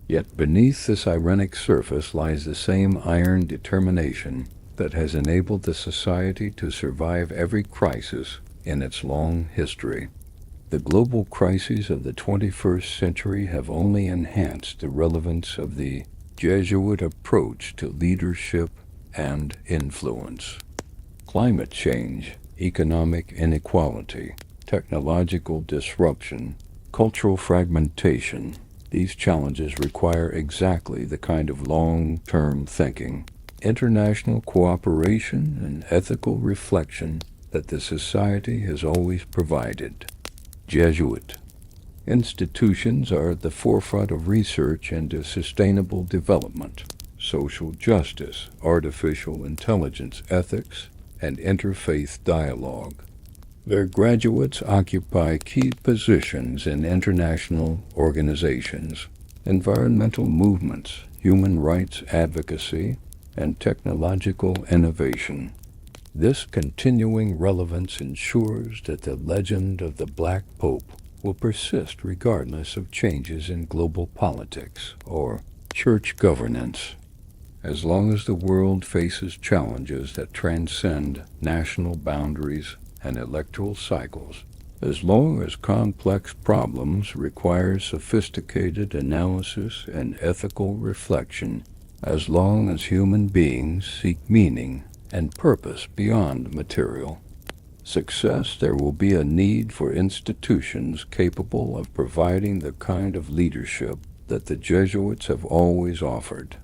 Yet beneath this ironic surface lies the same iron determination that has enabled the society to survive every crisis in its long history. The global crises of the 21st century have only enhanced the relevance of the Jesuit approach to leadership and influence. Climate change, economic inequality, technological disruption, cultural fragmentation, these challenges require exactly the kind of long-term thinking, international cooperation, and ethical reflection that the society has always provided. Jesuit institutions are at the forefront of research into sustainable development, social justice, artificial intelligence ethics, and interfaith dialogue. Their graduates occupy key positions in international organizations, environmental movements, human rights advocacy, and technological innovation. This continuing relevance ensures that the legend of the Black Pope will persist regardless of changes in global politics or church governance. As long as the world faces challenges that transcend national boundaries and electoral cycles, as long as complex problems require sophisticated analysis and ethical reflection, as long as human beings seek meaning and purpose beyond material success, there will be a need for institutions capable of providing the kind of leadership that the Jesuits have always offered.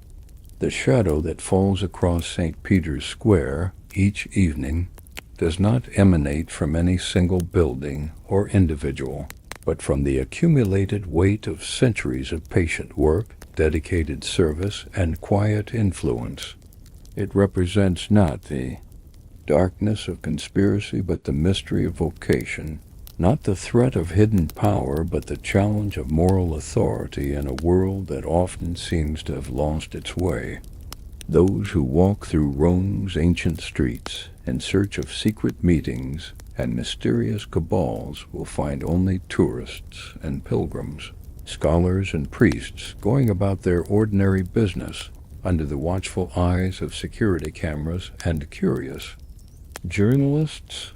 The shadow that falls across St. Peter's Square each evening does not emanate from any single building or individual, but from the accumulated weight of centuries of patient work, dedicated service, and quiet influence. It represents not the darkness of conspiracy, but the mystery of vocation, not the threat of hidden power, but the challenge of moral authority in a world that often seems to have lost its way. Those who walk through Rome's ancient streets in search of secret meetings and mysterious cabals will find only tourists and pilgrims, scholars and priests going about their ordinary business under the watchful eyes of security cameras and curious journalists.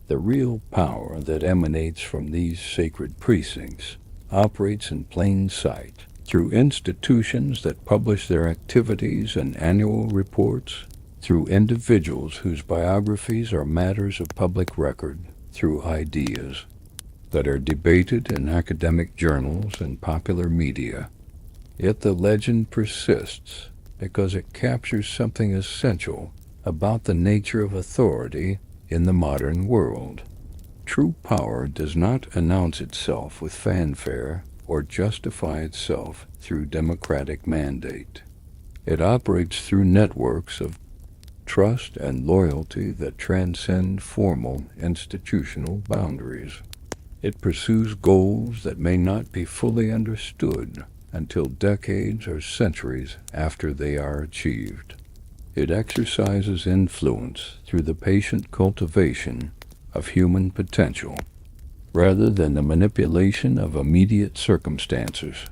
The real power that emanates from these sacred precincts operates in plain sight through institutions that publish their activities and annual reports, through individuals whose biographies are matters of public record, through ideas that are debated in academic journals and popular media. Yet the legend persists because it captures something essential about the nature of authority in the modern world. True power does not announce itself with fanfare or justify itself through democratic mandate. It operates through networks of trust and loyalty that transcend formal institutional boundaries. It pursues goals that may not be fully understood until decades or centuries after they are achieved. It exercises influence through the patient cultivation of human potential, rather than the manipulation of immediate circumstances.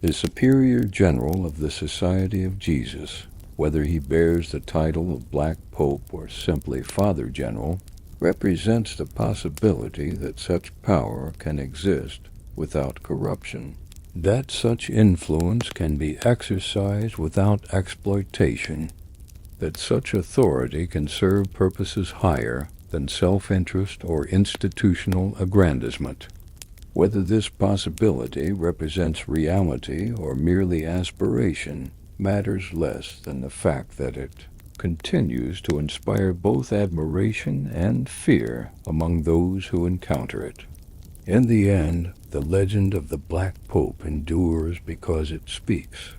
The superior general of the Society of Jesus, whether he bears the title of Black Pope or simply Father General, represents the possibility that such power can exist without corruption, that such influence can be exercised without exploitation, that such authority can serve purposes higher than self-interest or institutional aggrandizement. Whether this possibility represents reality or merely aspiration matters less than the fact that it continues to inspire both admiration and fear among those who encounter it. In the end, the legend of the Black Pope endures because it speaks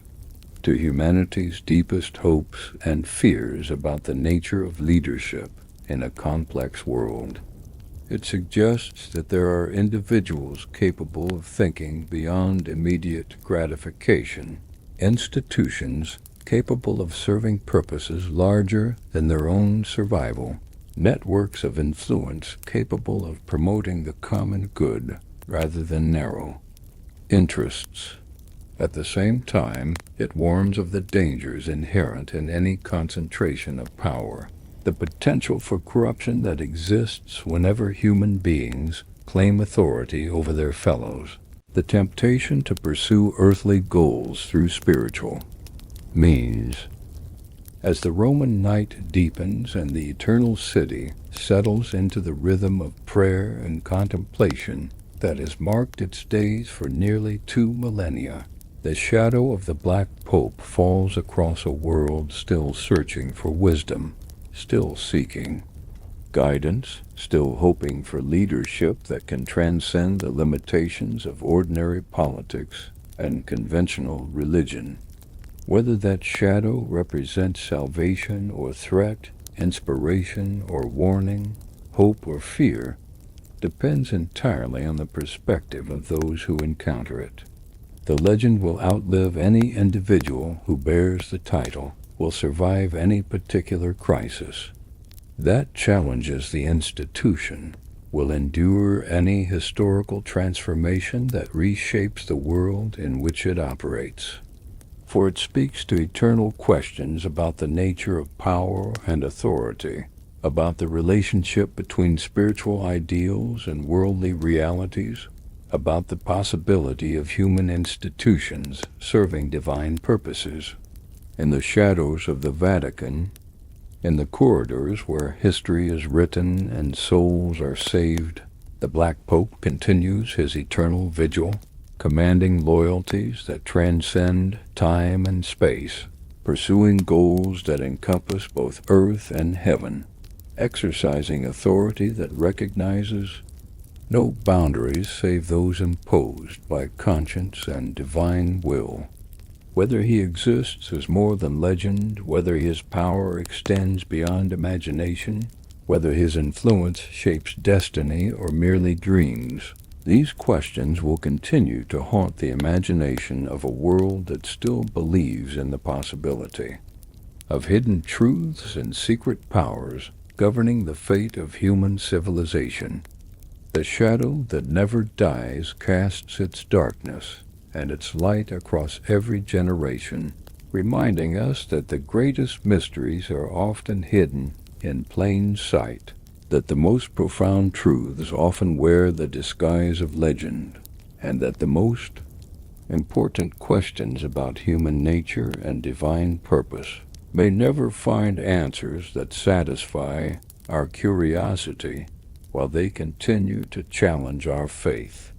to humanity's deepest hopes and fears about the nature of leadership in a complex world. It suggests that there are individuals capable of thinking beyond immediate gratification, institutions capable of serving purposes larger than their own survival, networks of influence capable of promoting the common good rather than narrow interests. At the same time, it warns of the dangers inherent in any concentration of power, the potential for corruption that exists whenever human beings claim authority over their fellows, the temptation to pursue earthly goals through spiritual means. As the Roman night deepens and the eternal city settles into the rhythm of prayer and contemplation that has marked its days for nearly 2 millennia, the shadow of the Black Pope falls across a world still searching for wisdom, still seeking guidance, still hoping for leadership that can transcend the limitations of ordinary politics and conventional religion. Whether that shadow represents salvation or threat, inspiration or warning, hope or fear, depends entirely on the perspective of those who encounter it. The legend will outlive any individual who bears the title will survive any particular crisis, that challenges the institution, will endure any historical transformation that reshapes the world in which it operates. For it speaks to eternal questions about the nature of power and authority, about the relationship between spiritual ideals and worldly realities, about the possibility of human institutions serving divine purposes. In the shadows of the Vatican, in the corridors where history is written and souls are saved, the Black Pope continues his eternal vigil, commanding loyalties that transcend time and space, pursuing goals that encompass both earth and heaven, exercising authority that recognizes no boundaries save those imposed by conscience and divine will. Whether he exists is more than legend, whether his power extends beyond imagination, whether his influence shapes destiny or merely dreams, these questions will continue to haunt the imagination of a world that still believes in the possibility of hidden truths and secret powers governing the fate of human civilization. The shadow that never dies casts its darkness and its light across every generation, reminding us that the greatest mysteries are often hidden in plain sight, that the most profound truths often wear the disguise of legend, and that the most important questions about human nature and divine purpose may never find answers that satisfy our curiosity while they continue to challenge our faith.